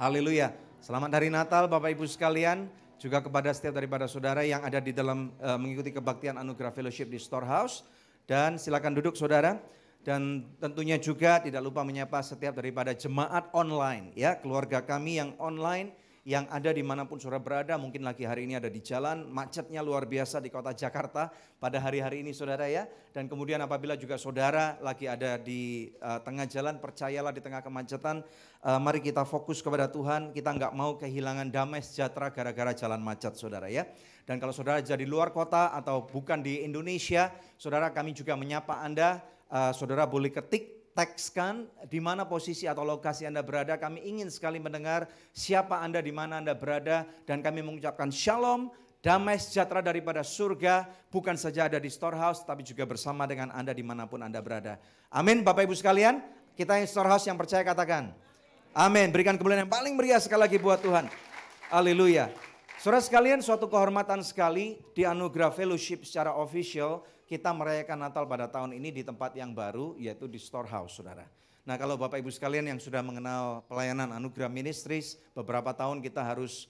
Haleluya. Selamat hari Natal Bapak Ibu sekalian. Juga kepada setiap daripada saudara yang ada di dalam mengikuti kebaktian Anugerah Fellowship di Storehouse. Dan silakan duduk saudara. Dan tentunya juga tidak lupa menyapa setiap daripada jemaat online. Ya, keluarga kami yang online, yang ada dimanapun saudara berada, mungkin lagi hari ini ada di jalan, macetnya luar biasa di kota Jakarta pada hari-hari ini saudara ya. Dan kemudian apabila juga saudara lagi ada di tengah jalan, percayalah di tengah kemacetan, mari kita fokus kepada Tuhan, kita nggak mau kehilangan damai sejahtera gara-gara jalan macet saudara ya. Dan kalau saudara jadi luar kota atau bukan di Indonesia, saudara kami juga menyapa Anda, saudara boleh ketik, tekskan di mana posisi atau lokasi Anda berada. Kami ingin sekali mendengar siapa Anda, di mana Anda berada, dan kami mengucapkan shalom, damai sejahtera daripada surga, bukan saja ada di Storehouse, tapi juga bersama dengan Anda dimanapun Anda berada. Amin Bapak Ibu sekalian, kita yang Storehouse yang percaya katakan amin. Berikan kemuliaan yang paling meriah sekali lagi buat Tuhan. Haleluya. Saudara sekalian, suatu kehormatan sekali di Anugerah Fellowship secara official kita merayakan Natal pada tahun ini di tempat yang baru, yaitu di Storehouse saudara. Nah kalau Bapak Ibu sekalian yang sudah mengenal pelayanan Anugerah Ministries, beberapa tahun kita harus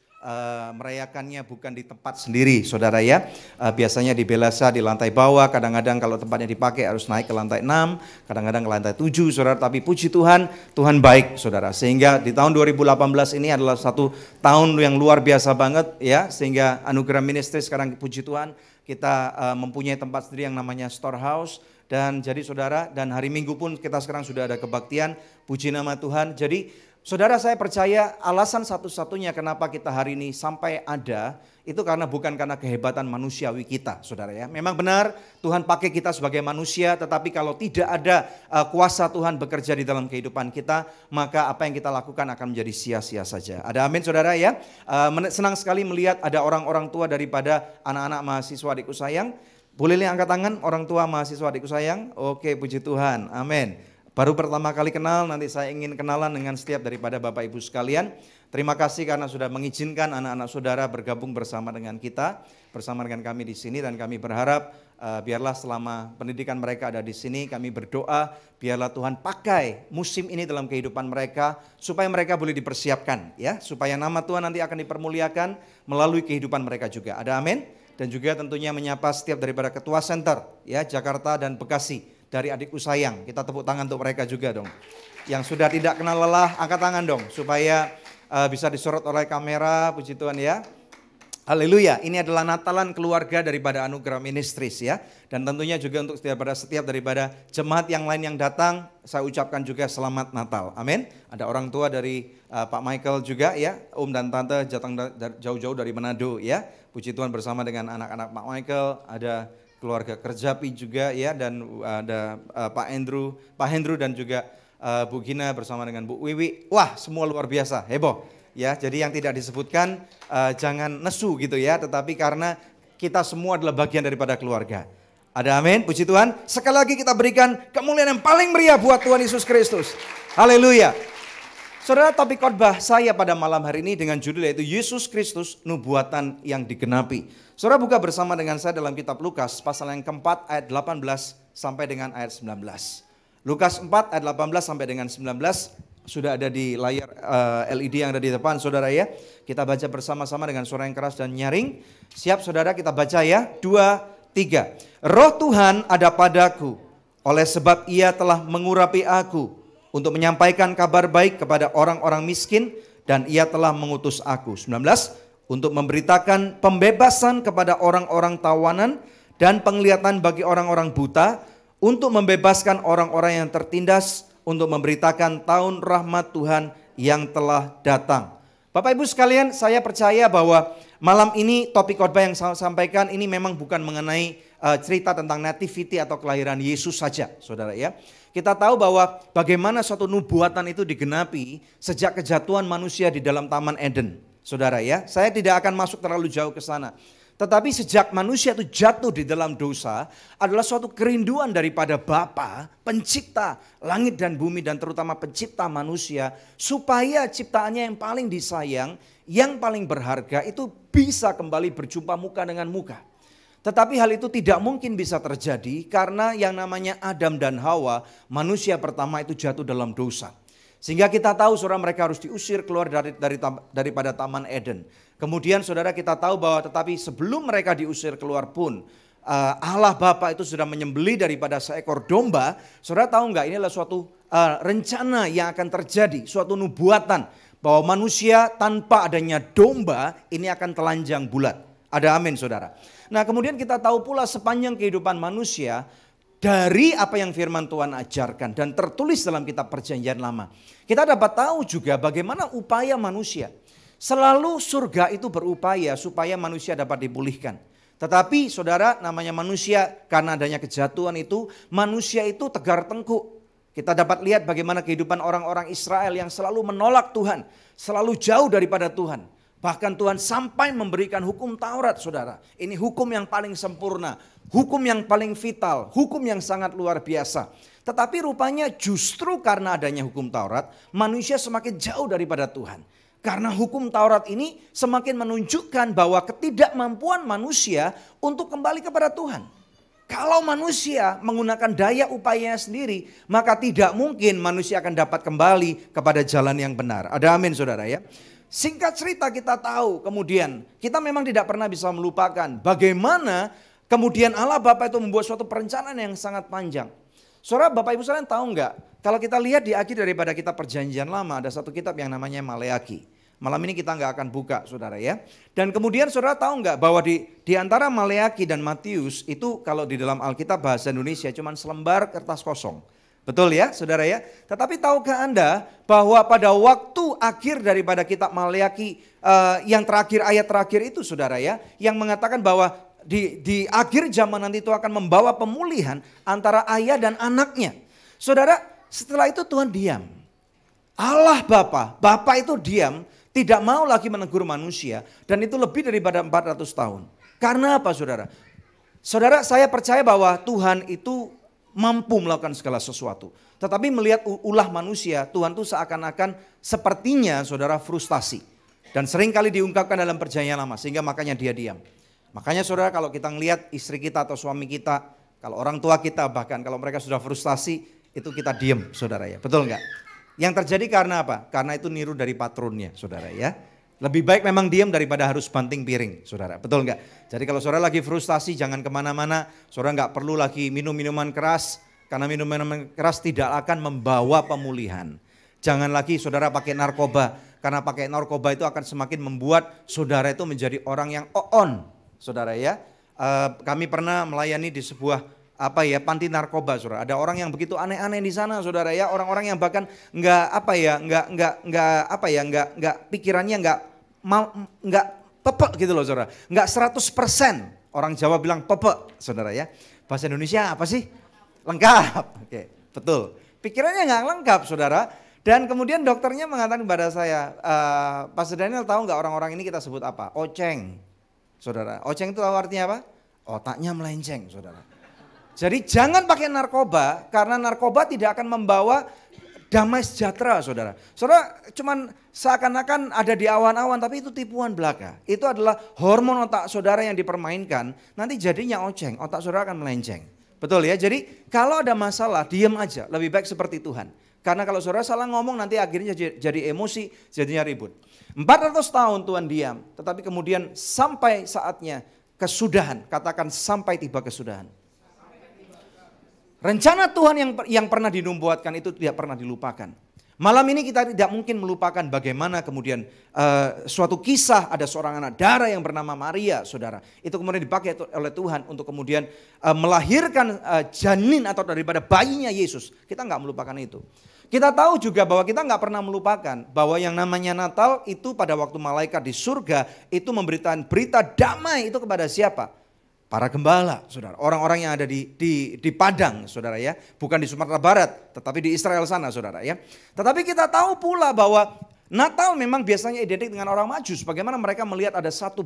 merayakannya bukan di tempat sendiri saudara ya. Biasanya di Belasa di lantai bawah, kadang-kadang kalau tempatnya dipakai harus naik ke lantai 6, kadang-kadang ke lantai 7 saudara. Tapi puji Tuhan, Tuhan baik saudara. Sehingga di tahun 2018 ini adalah satu tahun yang luar biasa banget ya. Sehingga Anugerah Ministries sekarang puji Tuhan kita mempunyai tempat sendiri yang namanya Storehouse. Dan jadi saudara, dan hari Minggu pun kita sekarang sudah ada kebaktian, puji nama Tuhan. Jadi saudara, saya percaya alasan satu-satunya kenapa kita hari ini sampai ada, itu bukan karena kehebatan manusiawi kita saudara ya. Memang benar Tuhan pakai kita sebagai manusia, tetapi kalau tidak ada kuasa Tuhan bekerja di dalam kehidupan kita, maka apa yang kita lakukan akan menjadi sia-sia saja. Ada amin saudara ya. Senang sekali melihat ada orang-orang tua daripada anak-anak mahasiswa adikku sayang. Boleh angkat tangan orang tua mahasiswa adikku sayang? Oke, puji Tuhan, amin. Baru pertama kali kenal, nanti saya ingin kenalan dengan setiap daripada Bapak Ibu sekalian. Terima kasih karena sudah mengizinkan anak-anak saudara bergabung bersama dengan kita, bersama dengan kami di sini. Dan kami berharap biarlah selama pendidikan mereka ada di sini, kami berdoa biarlah Tuhan pakai musim ini dalam kehidupan mereka, supaya mereka boleh dipersiapkan ya, supaya nama Tuhan nanti akan dipermuliakan melalui kehidupan mereka juga. Ada amin. Dan juga tentunya menyapa setiap daripada ketua center ya, Jakarta dan Bekasi dari adikku sayang. Kita tepuk tangan untuk mereka juga dong. Yang sudah tidak kenal lelah, angkat tangan dong supaya bisa disorot oleh kamera, puji Tuhan ya. Haleluya, ini adalah Natalan keluarga daripada Anugerah Ministries ya. Dan tentunya juga untuk setiap daripada jemaat yang lain yang datang, saya ucapkan juga selamat Natal, amin. Ada orang tua dari Pak Michael juga ya, dan tante datang jauh-jauh dari Manado ya. Puji Tuhan bersama dengan anak-anak Pak Michael, ada keluarga Kerjapi juga ya, dan ada Pak Hendru dan juga Bu Gina bersama dengan Bu Wiwi. Wah, semua luar biasa, heboh. Ya, jadi yang tidak disebutkan jangan nesu gitu ya, tetapi karena kita semua adalah bagian daripada keluarga. Ada amin, puji Tuhan. Sekali lagi kita berikan kemuliaan yang paling meriah buat Tuhan Yesus Kristus. Haleluya. Saudara, topik khotbah saya pada malam hari ini dengan judul yaitu Yesus Kristus nubuatan yang digenapi. Saudara buka bersama dengan saya dalam kitab Lukas pasal yang keempat ayat 18 sampai dengan ayat 19. Lukas 4 ayat 18 sampai dengan 19. Sudah ada di layar LED yang ada di depan saudara ya. Kita baca bersama-sama dengan suara yang keras dan nyaring. Siap saudara, kita baca ya. 2, 3. Roh Tuhan ada padaku, oleh sebab ia telah mengurapi aku untuk menyampaikan kabar baik kepada orang-orang miskin, dan ia telah mengutus aku. 19. Untuk memberitakan pembebasan kepada orang-orang tawanan dan penglihatan bagi orang-orang buta, untuk membebaskan orang-orang yang tertindas, untuk memberitakan tahun rahmat Tuhan yang telah datang. Bapak Ibu sekalian, saya percaya bahwa malam ini topik khotbah yang saya sampaikan ini memang bukan mengenai cerita tentang nativity atau kelahiran Yesus saja, saudara ya. Kita tahu bahwa bagaimana suatu nubuatan itu digenapi sejak kejatuhan manusia di dalam Taman Eden, saudara ya. Saya tidak akan masuk terlalu jauh ke sana. Tetapi sejak manusia itu jatuh di dalam dosa adalah suatu kerinduan daripada Bapa, pencipta langit dan bumi dan terutama pencipta manusia, supaya ciptaannya yang paling disayang, yang paling berharga itu bisa kembali berjumpa muka dengan muka. Tetapi hal itu tidak mungkin bisa terjadi karena yang namanya Adam dan Hawa, manusia pertama itu jatuh dalam dosa. Sehingga kita tahu saudara mereka harus diusir keluar daripada Taman Eden. Kemudian saudara kita tahu bahwa tetapi sebelum mereka diusir keluar pun Allah Bapa itu sudah menyembelih daripada seekor domba. Saudara tahu enggak, ini adalah suatu rencana yang akan terjadi, suatu nubuatan bahwa manusia tanpa adanya domba ini akan telanjang bulat. Ada amin saudara. Nah kemudian kita tahu pula sepanjang kehidupan manusia dari apa yang firman Tuhan ajarkan dan tertulis dalam kitab Perjanjian Lama. Kita dapat tahu juga bagaimana upaya manusia. Selalu surga itu berupaya supaya manusia dapat dipulihkan. Tetapi saudara namanya manusia karena adanya kejatuhan itu, manusia itu tegar tengkuk. Kita dapat lihat bagaimana kehidupan orang-orang Israel yang selalu menolak Tuhan, selalu jauh daripada Tuhan. Bahkan Tuhan sampai memberikan hukum Taurat saudara. Ini hukum yang paling sempurna, hukum yang paling vital, hukum yang sangat luar biasa. Tetapi rupanya justru karena adanya hukum Taurat, manusia semakin jauh daripada Tuhan. Karena hukum Taurat ini semakin menunjukkan bahwa ketidakmampuan manusia untuk kembali kepada Tuhan. Kalau manusia menggunakan daya upayanya sendiri, maka tidak mungkin manusia akan dapat kembali kepada jalan yang benar. Ada amin saudara ya. Singkat cerita kita tahu kemudian kita memang tidak pernah bisa melupakan bagaimana kemudian Allah Bapa itu membuat suatu perencanaan yang sangat panjang. Saudara Bapak Ibu sekalian tahu enggak? Kalau kita lihat di akhir daripada kitab Perjanjian Lama ada satu kitab yang namanya Maleaki. Malam ini kita enggak akan buka saudara ya. Dan kemudian saudara tahu enggak bahwa di antara Maleaki dan Matius itu kalau di dalam Alkitab bahasa Indonesia cuma selembar kertas kosong. Betul ya saudara ya. Tetapi tahukah Anda bahwa pada waktu akhir daripada kitab Maleaki yang terakhir ayat terakhir itu saudara ya. Yang mengatakan bahwa di akhir zaman nanti itu akan membawa pemulihan antara ayah dan anaknya. Saudara setelah itu Tuhan diam. Allah Bapa itu diam. Tidak mau lagi menegur manusia dan itu lebih daripada 400 tahun. Karena apa saudara? Saudara saya percaya bahwa Tuhan itu mampu melakukan segala sesuatu. Tetapi melihat ulah manusia Tuhan itu seakan-akan sepertinya saudara frustasi. Dan sering kali diungkapkan dalam Perjanjian Lama sehingga makanya dia diam. Makanya saudara kalau kita ngelihat istri kita atau suami kita, kalau orang tua kita bahkan kalau mereka sudah frustasi itu kita diam saudara ya. Betul enggak? Yang terjadi karena apa? Karena itu niru dari patronnya saudara ya. Lebih baik memang diam daripada harus banting piring saudara. Betul enggak? Jadi kalau saudara lagi frustasi jangan kemana-mana. Saudara enggak perlu lagi minum minuman keras. Karena minuman keras tidak akan membawa pemulihan. Jangan lagi saudara pakai narkoba. Karena pakai narkoba itu akan semakin membuat saudara itu menjadi orang yang on. Saudara ya. Kami pernah melayani di sebuah panti narkoba saudara. Ada orang yang begitu aneh-aneh di sana saudara ya. Orang-orang yang bahkan pikirannya enggak pepek gitu loh saudara. Enggak 100%. Orang Jawa bilang pepek saudara ya. Bahasa Indonesia apa sih? Lengkap. Oke, betul. Pikirannya enggak lengkap saudara. Dan kemudian dokternya mengatakan kepada saya, Pastor Daniel tahu enggak orang-orang ini kita sebut apa? Oceng. Saudara, oceng itu tahu artinya apa? Otaknya melenceng saudara. Jadi jangan pakai narkoba karena narkoba tidak akan membawa damai sejahtera saudara. Saudara cuman seakan-akan ada di awan-awan tapi itu tipuan belaka. Itu adalah hormon otak saudara yang dipermainkan. Nanti jadinya oceng, otak saudara akan melenceng. Betul ya, jadi kalau ada masalah diam aja, lebih baik seperti Tuhan. Karena kalau saudara salah ngomong nanti akhirnya jadi emosi, jadinya ribut. 400 tahun Tuhan diam, tetapi kemudian sampai saatnya kesudahan, katakan sampai tiba kesudahan. Rencana Tuhan yang pernah dinubuatkan itu tidak pernah dilupakan. Malam ini kita tidak mungkin melupakan bagaimana kemudian suatu kisah ada seorang anak darah yang bernama Maria saudara. Itu kemudian dipakai oleh Tuhan untuk kemudian melahirkan janin atau daripada bayinya Yesus. Kita nggak melupakan itu. Kita tahu juga bahwa kita nggak pernah melupakan bahwa yang namanya Natal itu pada waktu malaikat di surga itu memberikan berita damai itu kepada siapa? Para gembala, saudara. Orang-orang yang ada di Padang, saudara ya. Bukan di Sumatera Barat, tetapi di Israel sana, saudara ya. Tetapi kita tahu pula bahwa Natal memang biasanya identik dengan orang Majus. Bagaimana mereka melihat ada satu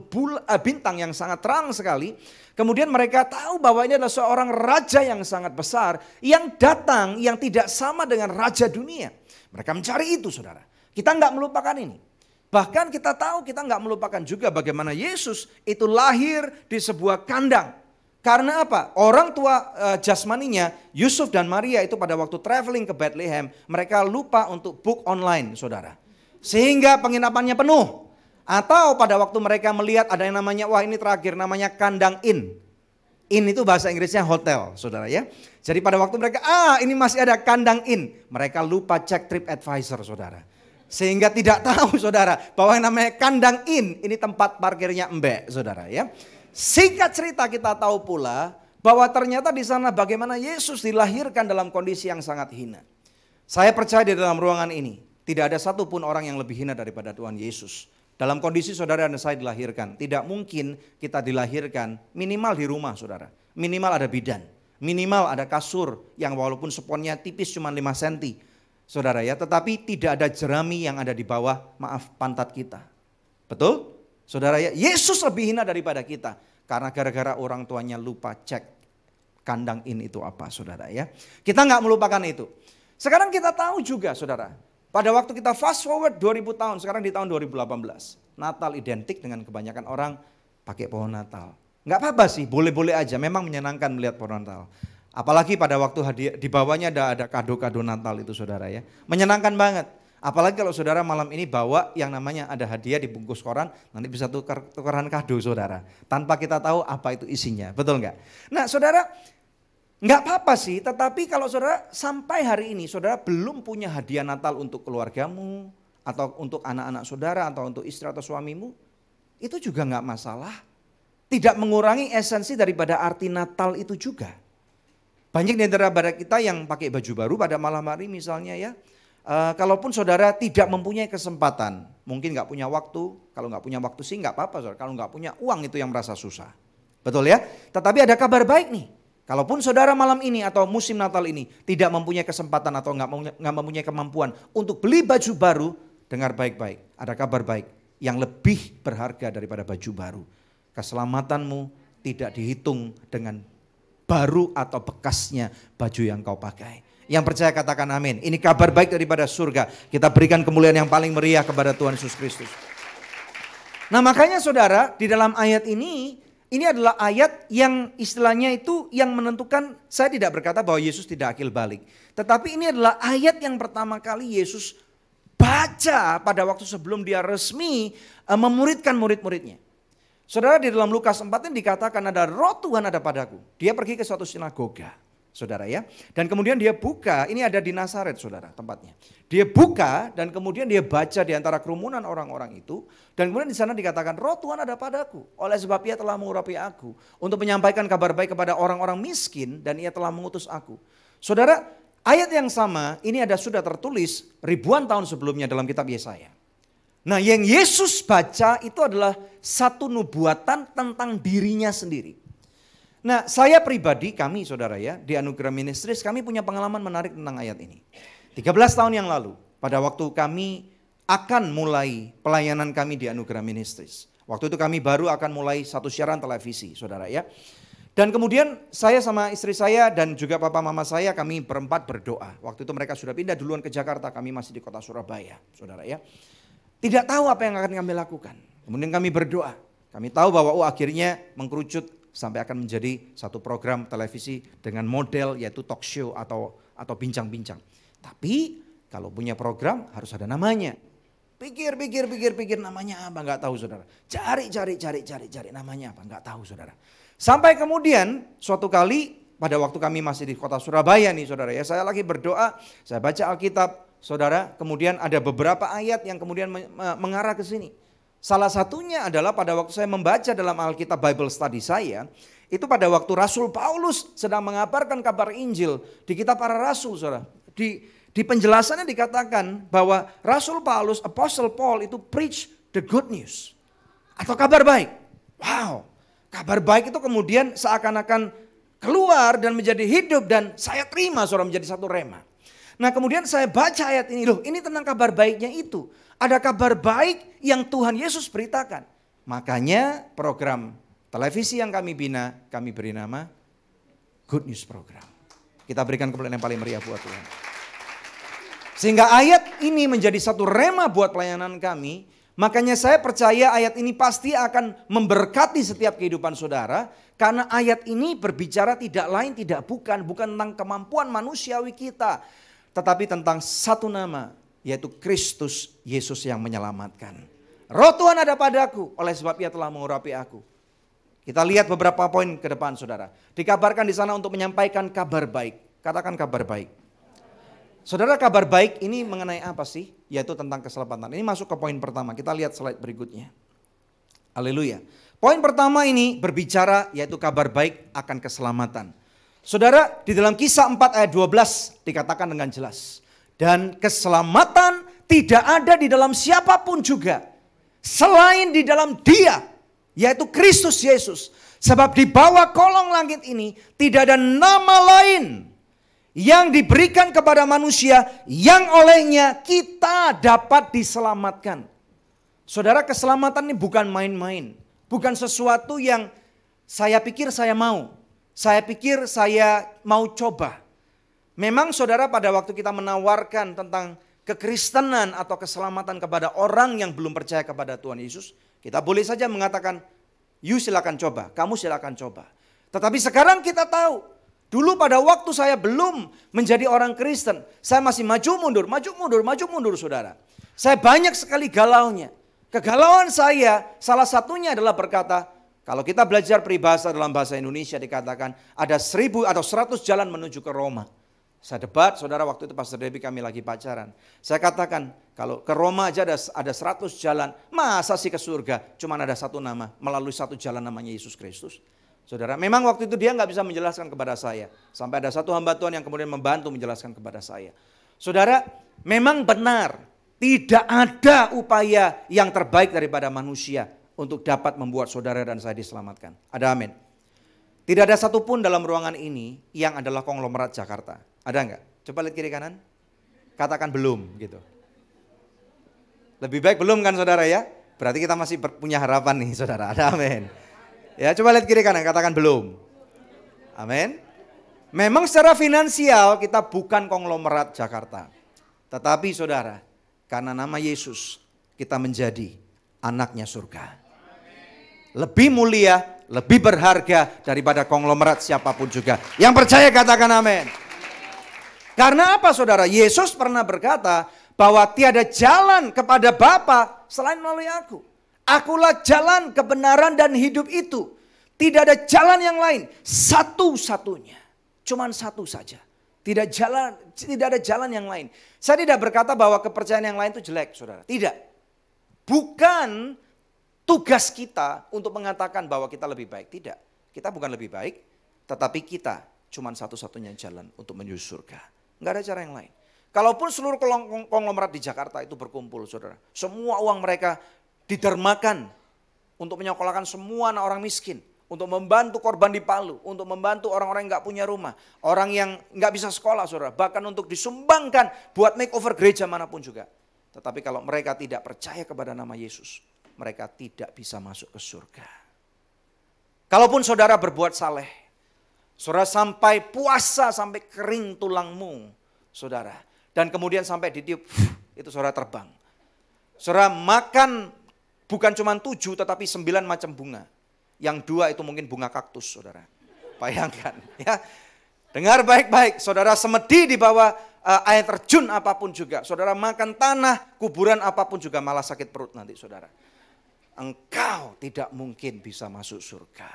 bintang yang sangat terang sekali. Kemudian mereka tahu bahwa ini adalah seorang raja yang sangat besar. Yang datang yang tidak sama dengan raja dunia. Mereka mencari itu, saudara. Kita nggak melupakan ini. Bahkan kita tahu kita nggak melupakan juga bagaimana Yesus itu lahir di sebuah kandang. Karena apa? Orang tua jasmaninya, Yusuf dan Maria itu pada waktu traveling ke Bethlehem, mereka lupa untuk book online, saudara. Sehingga penginapannya penuh. Atau pada waktu mereka melihat ada yang namanya, wah ini terakhir, namanya kandang inn. Inn itu bahasa Inggrisnya hotel, saudara ya. Jadi pada waktu mereka, ini masih ada kandang inn. Mereka lupa cek TripAdvisor, saudara. Sehingga tidak tahu, saudara, bahwa yang namanya kandang inn, ini tempat parkirnya embek, saudara ya. Singkat cerita kita tahu pula, bahwa ternyata di sana bagaimana Yesus dilahirkan dalam kondisi yang sangat hina. Saya percaya di dalam ruangan ini, tidak ada satupun orang yang lebih hina daripada Tuhan Yesus. Dalam kondisi saudara dan saya dilahirkan, tidak mungkin kita dilahirkan minimal di rumah saudara. Minimal ada bidan, minimal ada kasur yang walaupun sponnya tipis cuma 5 cm. Saudara ya, tetapi tidak ada jerami yang ada di bawah, pantat kita. Betul? Saudara ya, Yesus lebih hina daripada kita. Karena gara-gara orang tuanya lupa cek kandang inn itu apa saudara ya. Kita nggak melupakan itu. Sekarang kita tahu juga saudara. Pada waktu kita fast forward 2000 tahun, sekarang di tahun 2018. Natal identik dengan kebanyakan orang pakai pohon Natal. Nggak apa-apa sih, boleh-boleh aja, memang menyenangkan melihat pohon Natal. Apalagi pada waktu hadiah, di bawahnya ada kado-kado Natal itu saudara ya. Menyenangkan banget. Apalagi kalau saudara malam ini bawa yang namanya ada hadiah dibungkus koran, nanti bisa tukaran kado saudara. Tanpa kita tahu apa itu isinya, betul nggak? Nah saudara, nggak apa-apa sih, tetapi kalau saudara sampai hari ini saudara belum punya hadiah Natal untuk keluargamu, atau untuk anak-anak saudara, atau untuk istri atau suamimu, itu juga nggak masalah. Tidak mengurangi esensi daripada arti Natal itu juga. Banyak di antara kita yang pakai baju baru pada malam hari misalnya ya. Kalaupun saudara tidak mempunyai kesempatan, mungkin nggak punya waktu, kalau nggak punya waktu sih nggak apa-apa saudara. Kalau nggak punya uang itu yang merasa susah. Betul ya? Tetapi ada kabar baik nih. Kalaupun saudara malam ini atau musim Natal ini tidak mempunyai kesempatan atau nggak mempunyai kemampuan untuk beli baju baru, dengar baik-baik, ada kabar baik yang lebih berharga daripada baju baru. Keselamatanmu tidak dihitung dengan baru atau bekasnya baju yang kau pakai. Yang percaya katakan amin. Ini kabar baik daripada surga. Kita berikan kemuliaan yang paling meriah kepada Tuhan Yesus Kristus. Nah makanya saudara, di dalam ayat ini adalah ayat yang istilahnya itu yang menentukan, saya tidak berkata bahwa Yesus tidak akil balik. Tetapi ini adalah ayat yang pertama kali Yesus baca pada waktu sebelum dia resmi memuridkan murid-muridnya. Saudara, di dalam Lukas 4 ini dikatakan ada roh Tuhan ada padaku. Dia pergi ke suatu sinagoga, saudara ya. Dan kemudian dia buka, ini ada di Nazaret saudara tempatnya. Dia buka dan kemudian dia baca di antara kerumunan orang-orang itu. Dan kemudian di sana dikatakan roh Tuhan ada padaku. Oleh sebab ia telah mengurapi aku untuk menyampaikan kabar baik kepada orang-orang miskin dan ia telah mengutus aku. Saudara, ayat yang sama ini sudah tertulis ribuan tahun sebelumnya dalam kitab Yesaya. Nah yang Yesus baca itu adalah satu nubuatan tentang dirinya sendiri. Nah saya pribadi, kami saudara ya, di Anugerah Ministries kami punya pengalaman menarik tentang ayat ini. 13 tahun yang lalu, pada waktu kami akan mulai pelayanan kami di Anugerah Ministries. Waktu itu kami baru akan mulai satu siaran televisi saudara ya. Dan kemudian saya sama istri saya dan juga papa mama saya kami berempat berdoa. Waktu itu mereka sudah pindah duluan ke Jakarta, kami masih di kota Surabaya saudara ya. Tidak tahu apa yang akan kami lakukan. Kemudian kami berdoa. Kami tahu bahwa akhirnya mengkerucut sampai akan menjadi satu program televisi dengan model yaitu talk show atau bincang-bincang. Tapi kalau punya program harus ada namanya. Pikir namanya apa nggak tahu saudara. Cari namanya apa nggak tahu saudara. Sampai kemudian suatu kali pada waktu kami masih di kota Surabaya nih saudara ya. Saya lagi berdoa, saya baca Alkitab. Saudara, kemudian ada beberapa ayat yang kemudian mengarah ke sini. Salah satunya adalah pada waktu saya membaca dalam Alkitab Bible Study saya, itu pada waktu Rasul Paulus sedang mengabarkan kabar Injil di kitab para rasul, saudara. Di penjelasannya dikatakan bahwa Rasul Paulus, Apostle Paul itu preach the good news. Atau kabar baik. Wow, kabar baik itu kemudian seakan-akan keluar dan menjadi hidup dan saya terima saudara menjadi satu rema. Nah kemudian saya baca ayat ini, loh ini tentang kabar baiknya itu. Ada kabar baik yang Tuhan Yesus beritakan. Makanya program televisi yang kami bina, kami beri nama Good News Program. Kita berikan kemuliaan yang paling meriah buat Tuhan. Sehingga ayat ini menjadi satu rema buat pelayanan kami. Makanya saya percaya ayat ini pasti akan memberkati setiap kehidupan saudara. Karena ayat ini berbicara tidak lain tidak bukan tentang kemampuan manusiawi kita. Tetapi tentang satu nama, yaitu Kristus Yesus yang menyelamatkan. Roh Tuhan ada padaku, oleh sebab Ia telah mengurapi aku. Kita lihat beberapa poin ke depan saudara. Dikabarkan di sana untuk menyampaikan kabar baik. Katakan kabar baik. Saudara, kabar baik ini mengenai apa sih? Yaitu tentang keselamatan. Ini masuk ke poin pertama. Kita lihat slide berikutnya. Haleluya. Poin pertama ini berbicara yaitu kabar baik akan keselamatan. Saudara, di dalam Kisah 4 ayat 12 dikatakan dengan jelas. Dan keselamatan tidak ada di dalam siapapun juga. Selain di dalam Dia, yaitu Kristus Yesus. Sebab di bawah kolong langit ini tidak ada nama lain yang diberikan kepada manusia yang olehnya kita dapat diselamatkan. Saudara, keselamatan ini bukan main-main. Bukan sesuatu yang saya pikir saya mau. Saya pikir saya mau coba. Memang saudara, pada waktu kita menawarkan tentang kekristenan atau keselamatan kepada orang yang belum percaya kepada Tuhan Yesus, kita boleh saja mengatakan, you silakan coba, kamu silakan coba. Tetapi sekarang kita tahu, dulu pada waktu saya belum menjadi orang Kristen, saya masih maju mundur saudara. Saya banyak sekali galaunya. Kegalauan saya salah satunya adalah berkata, kalau kita belajar peribahasa dalam bahasa Indonesia dikatakan ada 1000 atau 100 jalan menuju ke Roma. Saya debat, saudara, waktu itu Pastor Debbie kami lagi pacaran. Saya katakan kalau ke Roma aja ada 100 jalan, masa sih ke surga? Cuman ada satu nama, melalui satu jalan namanya Yesus Kristus. Saudara, memang waktu itu dia nggak bisa menjelaskan kepada saya. Sampai ada satu hamba Tuhan yang kemudian membantu menjelaskan kepada saya. Saudara, memang benar tidak ada upaya yang terbaik daripada manusia untuk dapat membuat saudara dan saya diselamatkan. Ada amin. Tidak ada satupun dalam ruangan ini yang adalah konglomerat Jakarta. Ada enggak? Coba lihat kiri kanan. Katakan belum gitu. Lebih baik belum kan saudara ya? Berarti kita masih punya harapan nih saudara. Ada amin. Ya, coba lihat kiri kanan, katakan belum. Amin. Memang secara finansial kita bukan konglomerat Jakarta. Tetapi saudara, karena nama Yesus kita menjadi anaknya surga. Lebih mulia, lebih berharga daripada konglomerat siapapun juga. Yang percaya katakan amin. Karena apa saudara? Yesus pernah berkata bahwa tiada jalan kepada Bapa selain melalui aku. Akulah jalan, kebenaran dan hidup itu. Tidak ada jalan yang lain. Satu-satunya. Cuman satu saja. Tidak ada jalan yang lain. Saya tidak berkata bahwa kepercayaan yang lain itu jelek, saudara. Tidak. Bukan tugas kita untuk mengatakan bahwa kita lebih baik. Tidak. Kita bukan lebih baik. Tetapi kita cuman satu-satunya jalan untuk menuju surga. Enggak ada cara yang lain. Kalaupun seluruh konglomerat di Jakarta itu berkumpul, saudara. Semua uang mereka didermakan untuk menyekolahkan semua anak orang miskin. Untuk membantu korban di Palu, untuk membantu orang-orang yang gak punya rumah. Orang yang gak bisa sekolah saudara. Bahkan untuk disumbangkan buat makeover gereja manapun juga. Tetapi kalau mereka tidak percaya kepada nama Yesus, mereka tidak bisa masuk ke surga. Kalaupun saudara berbuat saleh, saudara sampai puasa, sampai kering tulangmu, saudara. Dan kemudian sampai ditiup, itu saudara terbang. Saudara makan bukan cuma 7 tetapi 9 macam bunga. Yang 2 itu mungkin bunga kaktus, saudara. Bayangkan, ya. Dengar baik-baik, saudara semedi di bawah air terjun apapun juga. Saudara makan tanah, kuburan apapun juga malah sakit perut nanti, saudara. Engkau tidak mungkin bisa masuk surga.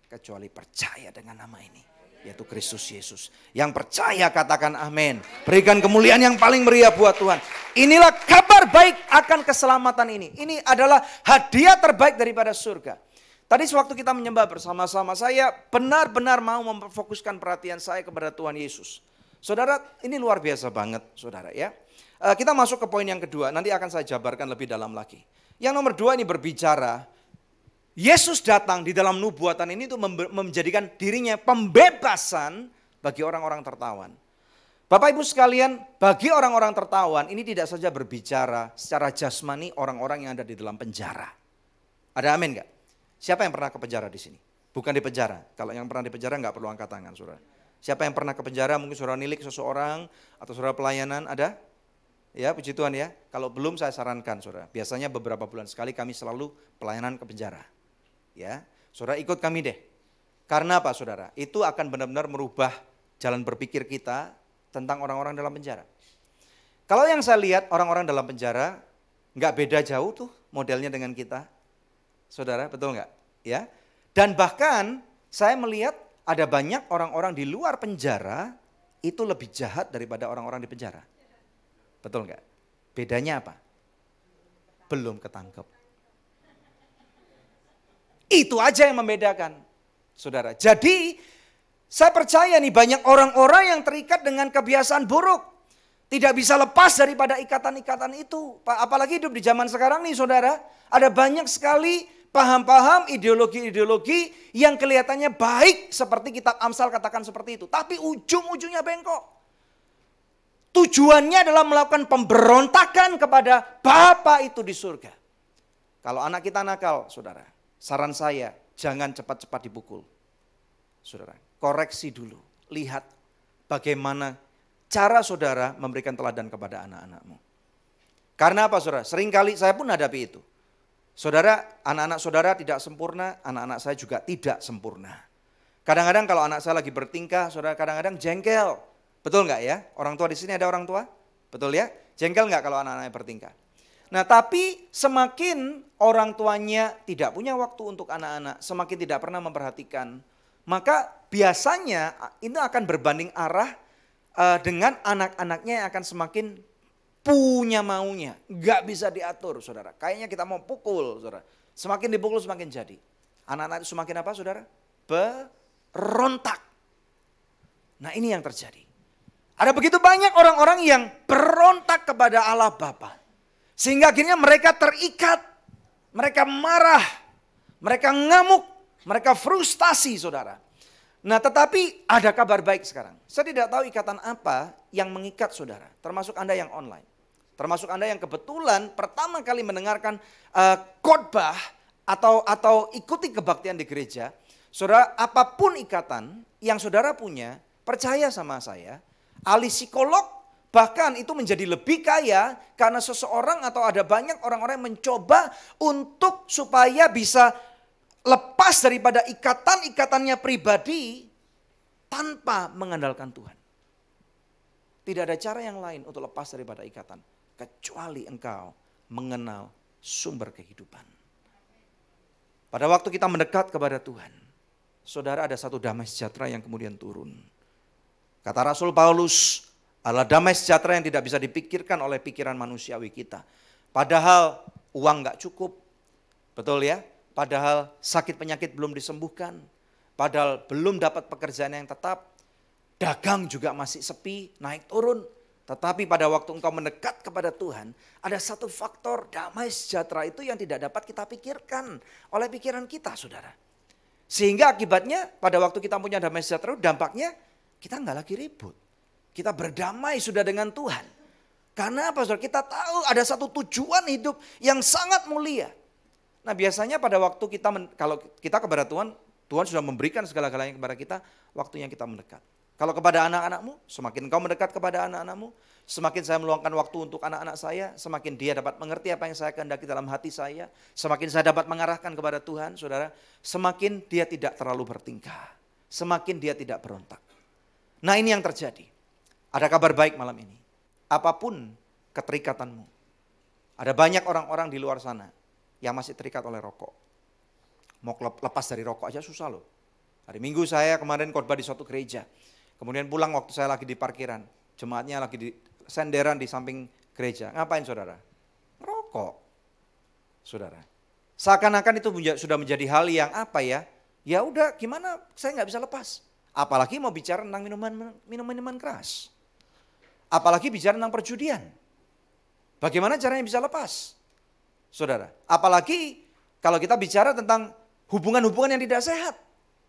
Kecuali percaya dengan nama ini, yaitu Kristus Yesus. Yang percaya katakan amin. Berikan kemuliaan yang paling meriah buat Tuhan. Inilah kabar baik akan keselamatan ini. Ini adalah hadiah terbaik daripada surga. Tadi sewaktu kita menyembah bersama-sama, saya benar-benar mau memfokuskan perhatian saya kepada Tuhan Yesus. Saudara, ini luar biasa banget, saudara ya. Kita masuk ke poin yang kedua, nanti akan saya jabarkan lebih dalam lagi. Yang nomor 2 ini berbicara, Yesus datang di dalam nubuatan ini untuk menjadikan dirinya pembebasan bagi orang-orang tertawan. Bapak Ibu sekalian, bagi orang-orang tertawan ini tidak saja berbicara secara jasmani orang-orang yang ada di dalam penjara. Ada amin enggak? Siapa yang pernah ke penjara di sini? Bukan di penjara. Kalau yang pernah di penjara enggak perlu angkat tangan, saudara. Siapa yang pernah ke penjara? Mungkin saudara nilik seseorang atau saudara pelayanan, ada? Ya, puji Tuhan ya. Kalau belum saya sarankan saudara. Biasanya beberapa bulan sekali kami selalu pelayanan ke penjara. Ya, saudara ikut kami deh. Karena apa saudara? Itu akan benar-benar merubah jalan berpikir kita tentang orang-orang dalam penjara. Kalau yang saya lihat orang-orang dalam penjara nggak beda jauh tuh modelnya dengan kita. Saudara, betul nggak? Ya. Dan bahkan saya melihat ada banyak orang-orang di luar penjara itu lebih jahat daripada orang-orang di penjara. Betul nggak? Bedanya apa? Belum ketangkep. Itu aja yang membedakan, saudara. Jadi saya percaya nih banyak orang-orang yang terikat dengan kebiasaan buruk. Tidak bisa lepas daripada ikatan-ikatan itu. Apalagi hidup di zaman sekarang nih saudara. Ada banyak sekali paham-paham, ideologi-ideologi yang kelihatannya baik seperti kitab Amsal katakan seperti itu. Tapi ujung-ujungnya bengkok. Tujuannya adalah melakukan pemberontakan kepada Bapa itu di surga. Kalau anak kita nakal, saudara, saran saya jangan cepat-cepat dipukul. Saudara, koreksi dulu. Lihat bagaimana cara saudara memberikan teladan kepada anak-anakmu. Karena apa saudara? Seringkali saya pun hadapi itu. Saudara, anak-anak saudara tidak sempurna, anak-anak saya juga tidak sempurna. Kadang-kadang kalau anak saya lagi bertingkah, saudara kadang-kadang jengkel. Betul nggak ya? Orang tua di sini ada orang tua? Betul ya? Jengkel nggak kalau anak-anaknya bertingkah? Nah tapi semakin orang tuanya tidak punya waktu untuk anak-anak, semakin tidak pernah memperhatikan, maka biasanya ini akan berbanding arah dengan anak-anaknya yang akan semakin punya maunya. Nggak bisa diatur saudara. Kayaknya kita mau pukul saudara. Semakin dipukul semakin jadi. Anak-anak itu semakin apa saudara? Berontak. Nah ini yang terjadi. Ada begitu banyak orang-orang yang berontak kepada Allah Bapa. Sehingga akhirnya mereka terikat. Mereka marah. Mereka ngamuk. Mereka frustasi saudara. Nah tetapi ada kabar baik sekarang. Saya tidak tahu ikatan apa yang mengikat saudara. Termasuk Anda yang online. Termasuk Anda yang kebetulan pertama kali mendengarkan khotbah atau ikuti kebaktian di gereja. Saudara, apapun ikatan yang saudara punya, percaya sama saya, ahli psikolog bahkan itu menjadi lebih kaya karena seseorang atau ada banyak orang-orang yang mencoba untuk supaya bisa lepas daripada ikatan-ikatannya pribadi tanpa mengandalkan Tuhan. Tidak ada cara yang lain untuk lepas daripada ikatan kecuali engkau mengenal sumber kehidupan. Pada waktu kita mendekat kepada Tuhan, saudara, ada satu damai sejahtera yang kemudian turun. Kata Rasul Paulus, adalah damai sejahtera yang tidak bisa dipikirkan oleh pikiran manusiawi kita. Padahal uang gak cukup, betul ya? Padahal sakit penyakit belum disembuhkan, padahal belum dapat pekerjaan yang tetap, dagang juga masih sepi, naik turun. Tetapi pada waktu engkau mendekat kepada Tuhan, ada satu faktor damai sejahtera itu yang tidak dapat kita pikirkan oleh pikiran kita saudara. Sehingga akibatnya pada waktu kita punya damai sejahtera, dampaknya kita nggak lagi ribut. Kita berdamai sudah dengan Tuhan. Karena apa saudara? Kita tahu ada satu tujuan hidup yang sangat mulia. Nah biasanya pada waktu kalau kita kepada Tuhan, Tuhan sudah memberikan segala-galanya kepada kita, waktunya kita mendekat. Kalau kepada anak-anakmu, semakin engkau mendekat kepada anak-anakmu, semakin saya meluangkan waktu untuk anak-anak saya, semakin dia dapat mengerti apa yang saya kehendaki dalam hati saya, semakin saya dapat mengarahkan kepada Tuhan, saudara, semakin dia tidak terlalu bertingkah, semakin dia tidak berontak. Nah ini yang terjadi. Ada kabar baik malam ini. Apapun keterikatanmu, ada banyak orang-orang di luar sana yang masih terikat oleh rokok. Mau lepas dari rokok aja susah loh. Hari Minggu saya kemarin khotbah di suatu gereja. Kemudian pulang waktu saya lagi di parkiran. Jemaatnya lagi di senderan di samping gereja. Ngapain saudara? Rokok. Saudara. Seakan-akan itu sudah menjadi hal yang apa ya? Ya udah gimana saya nggak bisa lepas. Apalagi mau bicara tentang minuman keras. Apalagi bicara tentang perjudian. Bagaimana caranya bisa lepas? Saudara. Apalagi kalau kita bicara tentang hubungan-hubungan yang tidak sehat.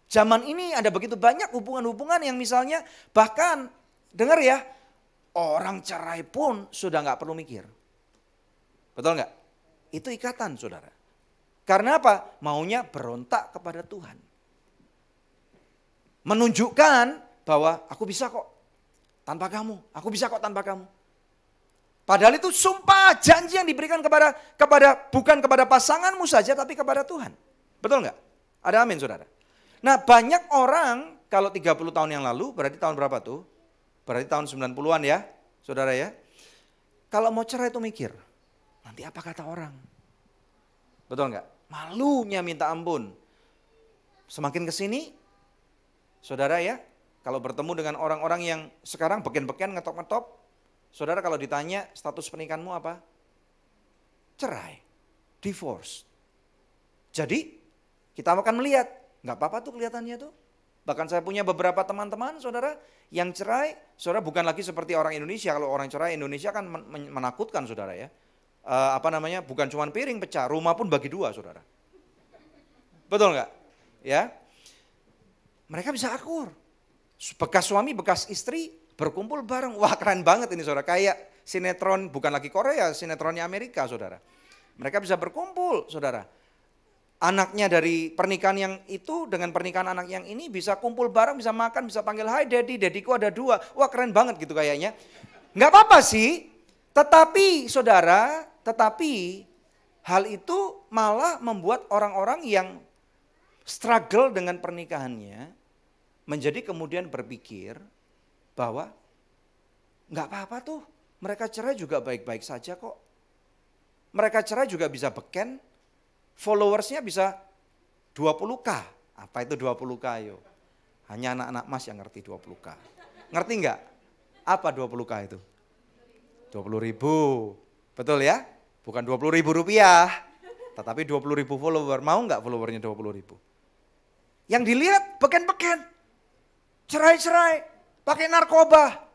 Zaman ini ada begitu banyak hubungan-hubungan yang misalnya bahkan dengar ya, orang cerai pun sudah nggak perlu mikir. Betul nggak? Itu ikatan saudara. Karena apa? Maunya berontak kepada Tuhan. Menunjukkan bahwa aku bisa kok tanpa kamu, aku bisa kok tanpa kamu. Padahal itu sumpah janji yang diberikan bukan kepada pasanganmu saja, tapi kepada Tuhan. Betul nggak? Ada amin saudara. Nah banyak orang, kalau 30 tahun yang lalu, berarti tahun berapa tuh? Berarti tahun 90-an ya, saudara ya. Kalau mau cerai itu mikir, nanti apa kata orang? Betul nggak? Malunya minta ampun. Semakin kesini, saudara ya, kalau bertemu dengan orang-orang yang sekarang beken-beken ngetop-ngetop, saudara kalau ditanya status pernikahanmu apa? Cerai, divorce. Jadi kita akan melihat, nggak apa-apa tuh kelihatannya tuh. Bahkan saya punya beberapa teman-teman saudara yang cerai, saudara bukan lagi seperti orang Indonesia. Kalau orang cerai Indonesia kan menakutkan saudara ya. Bukan cuma piring pecah, rumah pun bagi dua saudara. Betul nggak? Ya, mereka bisa akur. Bekas suami, bekas istri berkumpul bareng. Wah keren banget ini saudara. Kayak sinetron, bukan lagi Korea, sinetronnya Amerika saudara. Mereka bisa berkumpul saudara. Anaknya dari pernikahan yang itu dengan pernikahan anak yang ini bisa kumpul bareng, bisa makan, bisa panggil hai daddy, daddyku ada dua. Wah keren banget gitu kayaknya. Nggak apa-apa sih, tetapi saudara, hal itu malah membuat orang-orang yang struggle dengan pernikahannya menjadi kemudian berpikir bahwa nggak apa-apa tuh, mereka cerai juga baik-baik saja kok. Mereka cerai juga bisa beken, followersnya bisa 20k. Apa itu 20k yo? Hanya anak-anak mas yang ngerti 20k. Ngerti nggak? Apa 20k itu? 20 ribu, betul ya? Bukan 20 ribu rupiah, tetapi 20 ribu follower. Mau nggak followernya 20 ribu? Yang dilihat beken-beken, cerai-cerai, pakai narkoba.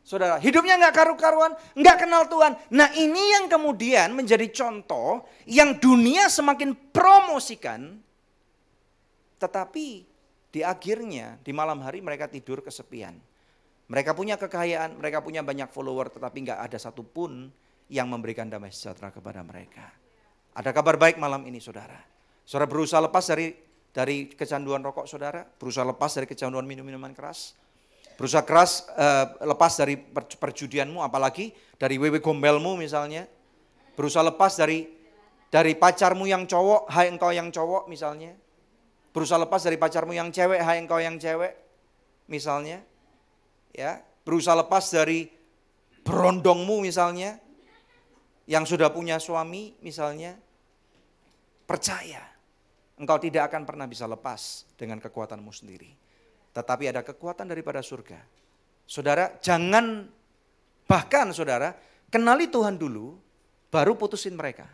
Saudara, hidupnya nggak karu-karuan, nggak kenal Tuhan. Nah ini yang kemudian menjadi contoh yang dunia semakin promosikan. Tetapi di akhirnya, di malam hari mereka tidur kesepian. Mereka punya kekayaan, mereka punya banyak follower, tetapi nggak ada satupun yang memberikan damai sejahtera kepada mereka. Ada kabar baik malam ini saudara. Saudara berusaha lepas dari kecanduan rokok saudara, berusaha lepas dari kecanduan minuman keras, berusaha keras lepas dari perjudianmu, apalagi dari wewe gombelmu misalnya, berusaha lepas dari pacarmu yang cowok, hai engkau yang cowok misalnya, berusaha lepas dari pacarmu yang cewek, hai engkau yang cewek misalnya, ya, berusaha lepas dari berondongmu misalnya, yang sudah punya suami misalnya. Percaya, engkau tidak akan pernah bisa lepas dengan kekuatanmu sendiri. Tetapi ada kekuatan daripada surga. Saudara, bahkan saudara, kenali Tuhan dulu, baru putusin mereka.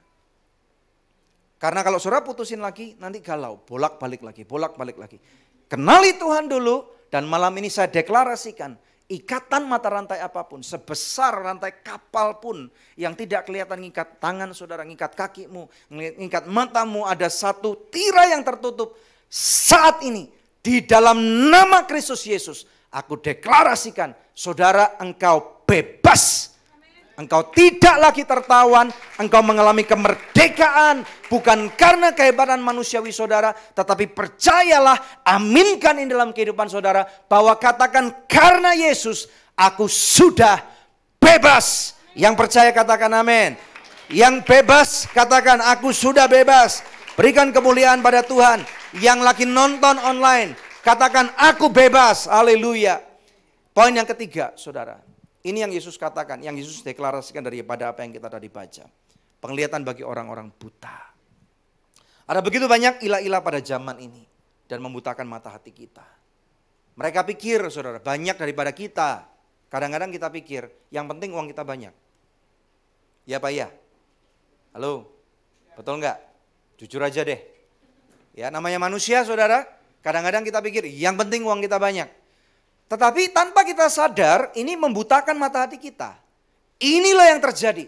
Karena kalau saudara putusin lagi, nanti galau, bolak-balik lagi. Kenali Tuhan dulu, dan malam ini saya deklarasikan, ikatan mata rantai apapun, sebesar rantai kapal pun yang tidak kelihatan, ngikat tangan saudara, ngikat kakimu, ngikat matamu, ada satu tirai yang tertutup. Saat ini di dalam nama Kristus Yesus, aku deklarasikan saudara, engkau bebas. Engkau tidak lagi tertawan, engkau mengalami kemerdekaan bukan karena kehebatan manusiawi saudara, tetapi percayalah, aminkan ini dalam kehidupan saudara, bahwa katakan karena Yesus aku sudah bebas. Yang percaya katakan amin. Yang bebas katakan aku sudah bebas. Berikan kemuliaan pada Tuhan. Yang lagi nonton online katakan aku bebas. Haleluya. Poin yang ketiga saudara. Ini yang Yesus katakan, yang Yesus deklarasikan daripada apa yang kita tadi baca. Penglihatan bagi orang-orang buta. Ada begitu banyak ilah-ilah pada zaman ini dan membutakan mata hati kita. Mereka pikir saudara, banyak daripada kita. Kadang-kadang kita pikir, yang penting uang kita banyak. Ya Pak ya? Halo? Betul enggak? Jujur aja deh. Ya namanya manusia saudara, kadang-kadang kita pikir yang penting uang kita banyak. Tetapi tanpa kita sadar, ini membutakan mata hati kita. Inilah yang terjadi.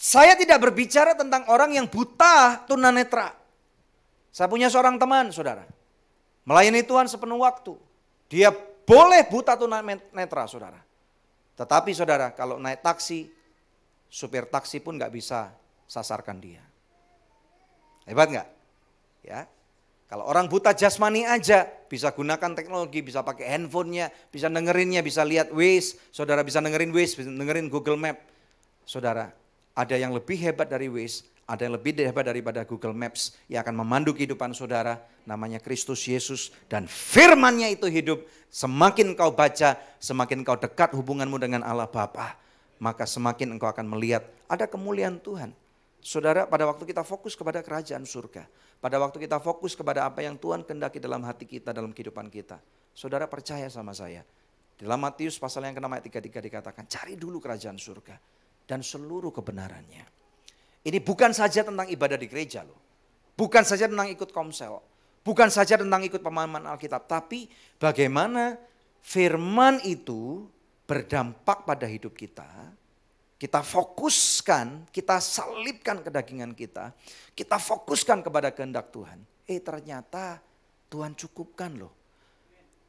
Saya tidak berbicara tentang orang yang buta tunanetra. Saya punya seorang teman, saudara. Melayani Tuhan sepenuh waktu. Dia boleh buta tunanetra, saudara. Tetapi saudara, kalau naik taksi, supir taksi pun gak bisa sasarkan dia. Hebat gak? Ya. Kalau orang buta jasmani aja bisa gunakan teknologi, bisa pakai handphonenya, bisa dengerinnya, bisa lihat Waze, saudara bisa dengerin Waze, bisa dengerin Google Map. Saudara, ada yang lebih hebat dari Waze, ada yang lebih hebat daripada Google Maps yang akan memandu kehidupan saudara, namanya Kristus Yesus, dan firman-Nya itu hidup. Semakin kau baca, semakin kau dekat hubunganmu dengan Allah Bapa, maka semakin engkau akan melihat ada kemuliaan Tuhan. Saudara, pada waktu kita fokus kepada kerajaan surga, pada waktu kita fokus kepada apa yang Tuhan kehendaki dalam hati kita, dalam kehidupan kita, saudara percaya sama saya, dalam Matius pasal yang ke-6 ayat 33 dikatakan, cari dulu kerajaan surga dan seluruh kebenarannya. Ini bukan saja tentang ibadah di gereja loh, bukan saja tentang ikut komsel, bukan saja tentang ikut pemahaman Alkitab, tapi bagaimana firman itu berdampak pada hidup kita. Kita fokuskan, kita salibkan kedagingan kita fokuskan kepada kehendak Tuhan. Ternyata Tuhan cukupkan loh.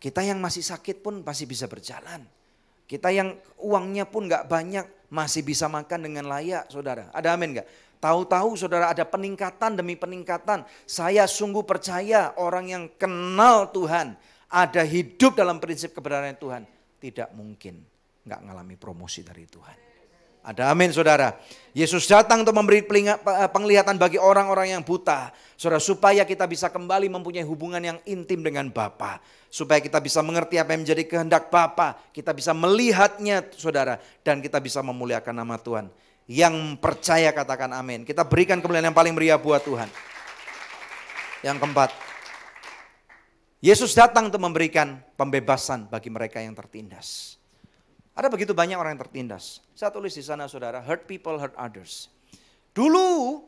Kita yang masih sakit pun masih bisa berjalan. Kita yang uangnya pun gak banyak masih bisa makan dengan layak, saudara. Ada amin gak? Tahu-tahu saudara ada peningkatan demi peningkatan. Saya sungguh percaya orang yang kenal Tuhan, ada hidup dalam prinsip kebenaran Tuhan, tidak mungkin gak ngalami promosi dari Tuhan. Ada amin saudara. Yesus datang untuk memberi penglihatan bagi orang-orang yang buta. Saudara, supaya kita bisa kembali mempunyai hubungan yang intim dengan Bapa. Supaya kita bisa mengerti apa yang menjadi kehendak Bapa. Kita bisa melihatnya saudara. Dan kita bisa memuliakan nama Tuhan. Yang percaya katakan amin. Kita berikan kemuliaan yang paling meriah buat Tuhan. Yang keempat, Yesus datang untuk memberikan pembebasan bagi mereka yang tertindas. Ada begitu banyak orang yang tertindas. Saya tulis di sana saudara, hurt people, hurt others. Dulu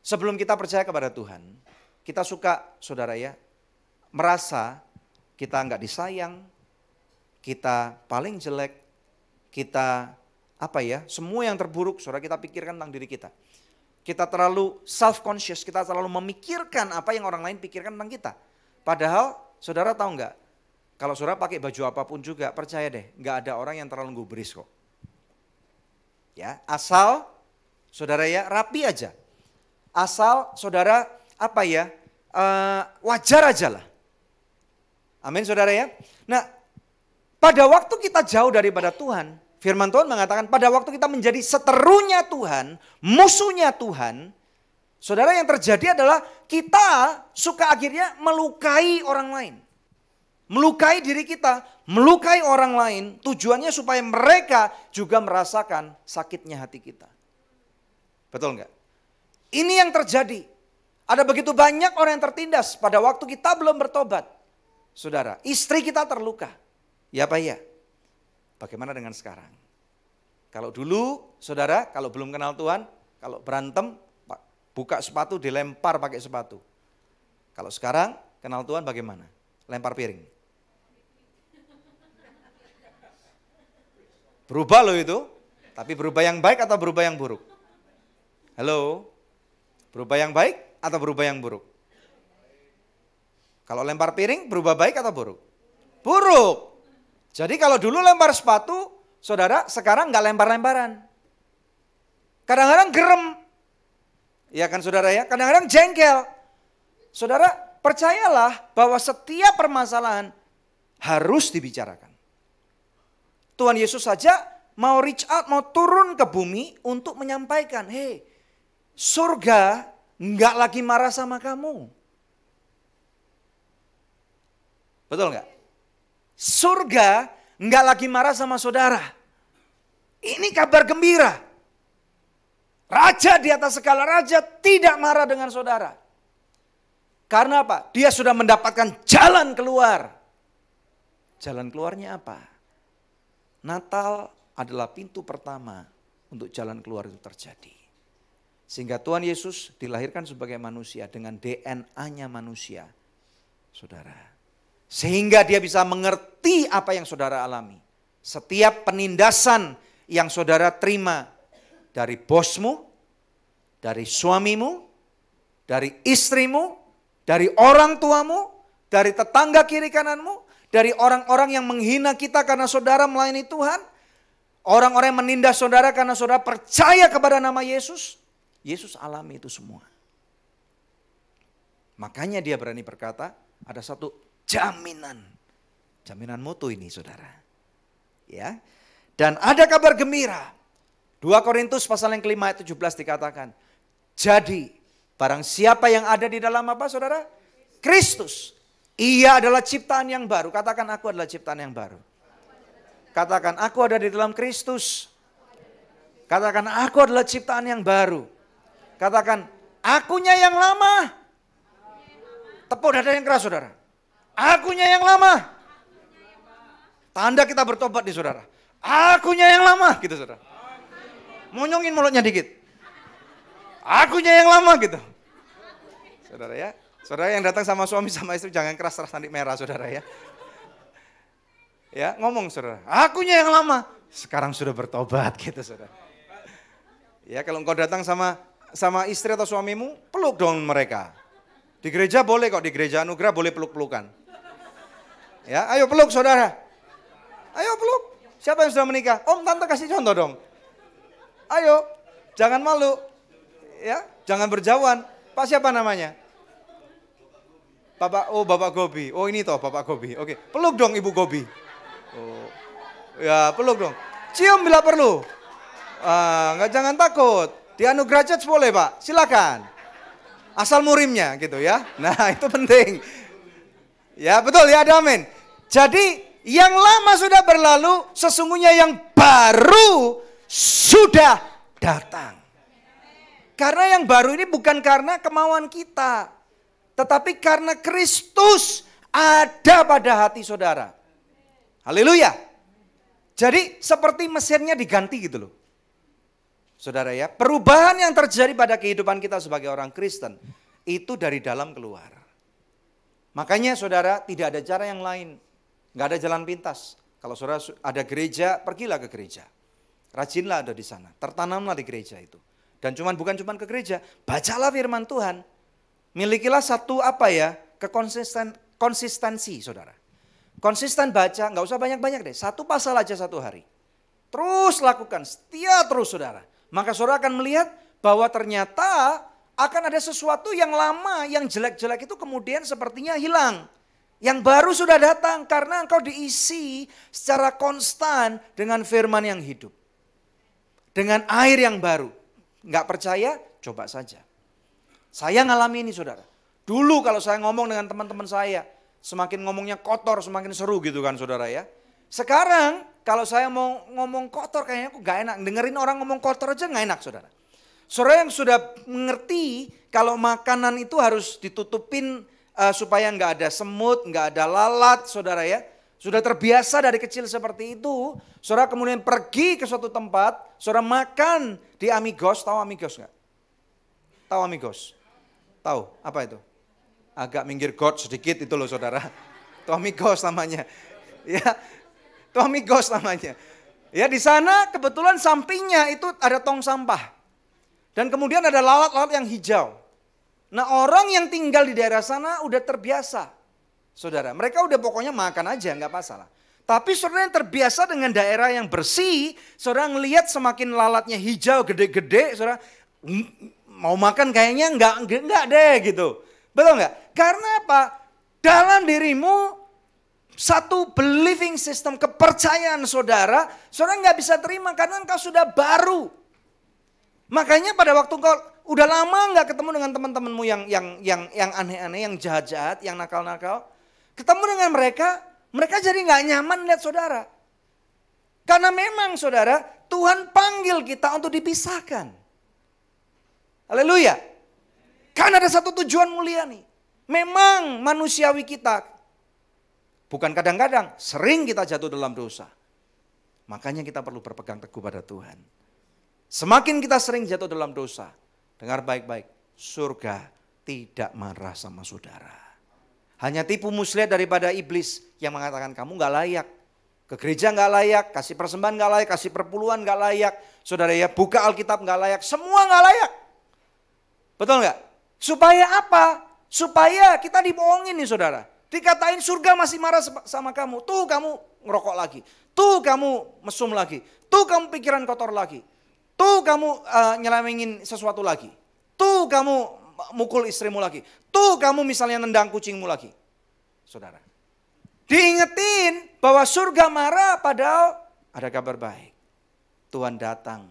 sebelum kita percaya kepada Tuhan, kita suka saudara ya, merasa kita enggak disayang, kita paling jelek, kita semua yang terburuk saudara kita pikirkan tentang diri kita. Kita terlalu self-conscious, kita terlalu memikirkan apa yang orang lain pikirkan tentang kita. Padahal saudara tahu enggak? Kalau saudara pakai baju apapun juga, percaya deh, nggak ada orang yang terlalu gubris kok. Ya, asal saudara ya rapi aja. Asal saudara wajar aja lah. Amin saudara ya. Nah, pada waktu kita jauh daripada Tuhan, firman Tuhan mengatakan pada waktu kita menjadi seterunya Tuhan, musuhnya Tuhan, saudara yang terjadi adalah kita suka akhirnya melukai orang lain. Melukai diri kita, melukai orang lain, tujuannya supaya mereka juga merasakan sakitnya hati kita. Betul enggak? Ini yang terjadi. Ada begitu banyak orang yang tertindas pada waktu kita belum bertobat. Saudara, istri kita terluka. Ya apa ya? Bagaimana dengan sekarang? Kalau dulu, saudara, kalau belum kenal Tuhan, kalau berantem, buka sepatu dilempar pakai sepatu. Kalau sekarang, kenal Tuhan bagaimana? Lempar piring. Berubah loh itu, tapi berubah yang baik atau berubah yang buruk? Halo? Berubah yang baik atau berubah yang buruk? Kalau lempar piring berubah baik atau buruk? Buruk. Jadi kalau dulu lempar sepatu, saudara sekarang nggak lempar-lemparan. Kadang-kadang gerem. Ya kan saudara ya, kadang-kadang jengkel. Saudara percayalah bahwa setiap permasalahan harus dibicarakan. Tuhan Yesus saja mau reach out, mau turun ke bumi untuk menyampaikan, hey, surga nggak lagi marah sama kamu. Betul nggak? Surga nggak lagi marah sama saudara. Ini kabar gembira. Raja di atas segala raja tidak marah dengan saudara. Karena apa? Dia sudah mendapatkan jalan keluar. Jalan keluarnya apa? Natal adalah pintu pertama untuk jalan keluar itu terjadi. Sehingga Tuhan Yesus dilahirkan sebagai manusia dengan DNA-nya manusia. Saudara. Sehingga dia bisa mengerti apa yang saudara alami. Setiap penindasan yang saudara terima dari bosmu, dari suamimu, dari istrimu, dari orang tuamu, dari tetangga kiri kananmu, dari orang-orang yang menghina kita karena saudara melayani Tuhan. Orang-orang yang menindas saudara karena saudara percaya kepada nama Yesus. Yesus alami itu semua. Makanya dia berani berkata, ada satu jaminan. Jaminan mutu ini saudara. Ya. Dan ada kabar gembira. 2 Korintus pasal yang kelima ayat 17 dikatakan, jadi barang siapa yang ada di dalam apa saudara? Kristus. Ia adalah ciptaan yang baru. Katakan aku adalah ciptaan yang baru. Katakan aku ada di dalam Kristus. Katakan aku adalah ciptaan yang baru. Katakan akunya yang lama. Tepuk dada yang keras saudara. Akunya yang lama. Tanda kita bertobat nih saudara. Akunya yang lama gitu saudara. Monyongin mulutnya dikit. Akunya yang lama gitu. Saudara ya. Saudara yang datang sama suami sama istri jangan keras nanti merah saudara ya. Ya ngomong saudara. Akunya yang lama. Sekarang sudah bertobat gitu saudara. Ya kalau engkau datang sama istri atau suamimu, peluk dong mereka. Di gereja boleh kok, di gereja anugerah boleh peluk-pelukan. Ya, ayo peluk saudara. Ayo peluk. Siapa yang sudah menikah? Om, tante kasih contoh dong. Ayo, jangan malu. Ya, jangan berjauhan. Pak siapa namanya? Bapak Gobi. Oh ini toh Bapak Gobi. Oke, peluk dong Ibu Gobi. Oh. Ya, peluk dong. Cium bila perlu. Nggak jangan takut. Di Anugerah Church boleh Pak, silakan. Asal murimnya gitu ya. Nah itu penting. Ya betul ya, ada amin. Jadi yang lama sudah berlalu, sesungguhnya yang baru sudah datang. Karena yang baru ini bukan karena kemauan kita, tetapi karena Kristus ada pada hati saudara. Haleluya. Jadi seperti mesinnya diganti gitu loh. Saudara ya, perubahan yang terjadi pada kehidupan kita sebagai orang Kristen itu dari dalam keluar. Makanya saudara tidak ada cara yang lain, nggak ada jalan pintas. Kalau saudara ada gereja, pergilah ke gereja. Rajinlah ada di sana, tertanamlah di gereja itu. Dan bukan cuma ke gereja, bacalah firman Tuhan. Milikilah satu konsistensi saudara. Konsisten baca, nggak usah banyak-banyak deh, satu pasal aja satu hari. Terus lakukan, setia terus saudara. Maka saudara akan melihat bahwa ternyata akan ada sesuatu yang lama, yang jelek-jelek itu kemudian sepertinya hilang. Yang baru sudah datang karena engkau diisi secara konstan dengan firman yang hidup. Dengan air yang baru. Enggak percaya? Coba saja. Saya ngalami ini saudara. Dulu kalau saya ngomong dengan teman-teman saya, semakin ngomongnya kotor, semakin seru gitu kan saudara ya. Sekarang kalau saya mau ngomong kotor kayaknya aku gak enak. Dengerin orang ngomong kotor aja gak enak saudara. Saudara yang sudah mengerti kalau makanan itu harus ditutupin supaya gak ada semut, gak ada lalat saudara ya. Sudah terbiasa dari kecil seperti itu. Saudara kemudian pergi ke suatu tempat, saudara makan di Amigos. Tahu Amigos gak? Tahu Amigos? Tahu apa itu? Agak minggir got sedikit itu loh saudara. Itu Amigos namanya. Ya. Itu Amigos namanya. Ya di sana kebetulan sampingnya itu ada tong sampah. Dan kemudian ada lalat-lalat yang hijau. Nah orang yang tinggal di daerah sana udah terbiasa. Saudara, mereka udah pokoknya makan aja nggak masalah. Tapi saudara yang terbiasa dengan daerah yang bersih, saudara ngelihat semakin lalatnya hijau gede-gede, saudara mau makan kayaknya nggak deh gitu. Betul nggak? Karena apa? Dalam dirimu satu believing system, kepercayaan saudara nggak bisa terima karena engkau sudah baru. Makanya pada waktu engkau udah lama nggak ketemu dengan teman-temanmu yang aneh-aneh, yang jahat-jahat, yang nakal-nakal, ketemu dengan mereka jadi nggak nyaman lihat saudara. Karena memang saudara, Tuhan panggil kita untuk dipisahkan. Haleluya. Karena ada satu tujuan mulia nih. Memang manusiawi kita, bukan kadang-kadang, sering kita jatuh dalam dosa. Makanya kita perlu berpegang teguh pada Tuhan. Semakin kita sering jatuh dalam dosa, dengar baik-baik, surga tidak marah sama saudara. Hanya tipu muslihat daripada iblis yang mengatakan kamu gak layak. Ke gereja gak layak, kasih persembahan gak layak, kasih perpuluhan gak layak. Saudara ya, buka Alkitab gak layak, semua gak layak. Betul gak? Supaya apa? Supaya kita dibohongin nih saudara. Dikatain surga masih marah sama kamu. Tuh kamu ngerokok lagi. Tuh kamu mesum lagi. Tuh kamu pikiran kotor lagi. Tuh kamu nyelewengin sesuatu lagi. Tuh kamu mukul istrimu lagi. Tuh kamu misalnya nendang kucingmu lagi. Saudara. Diingetin bahwa surga marah padahal ada kabar baik. Tuhan datang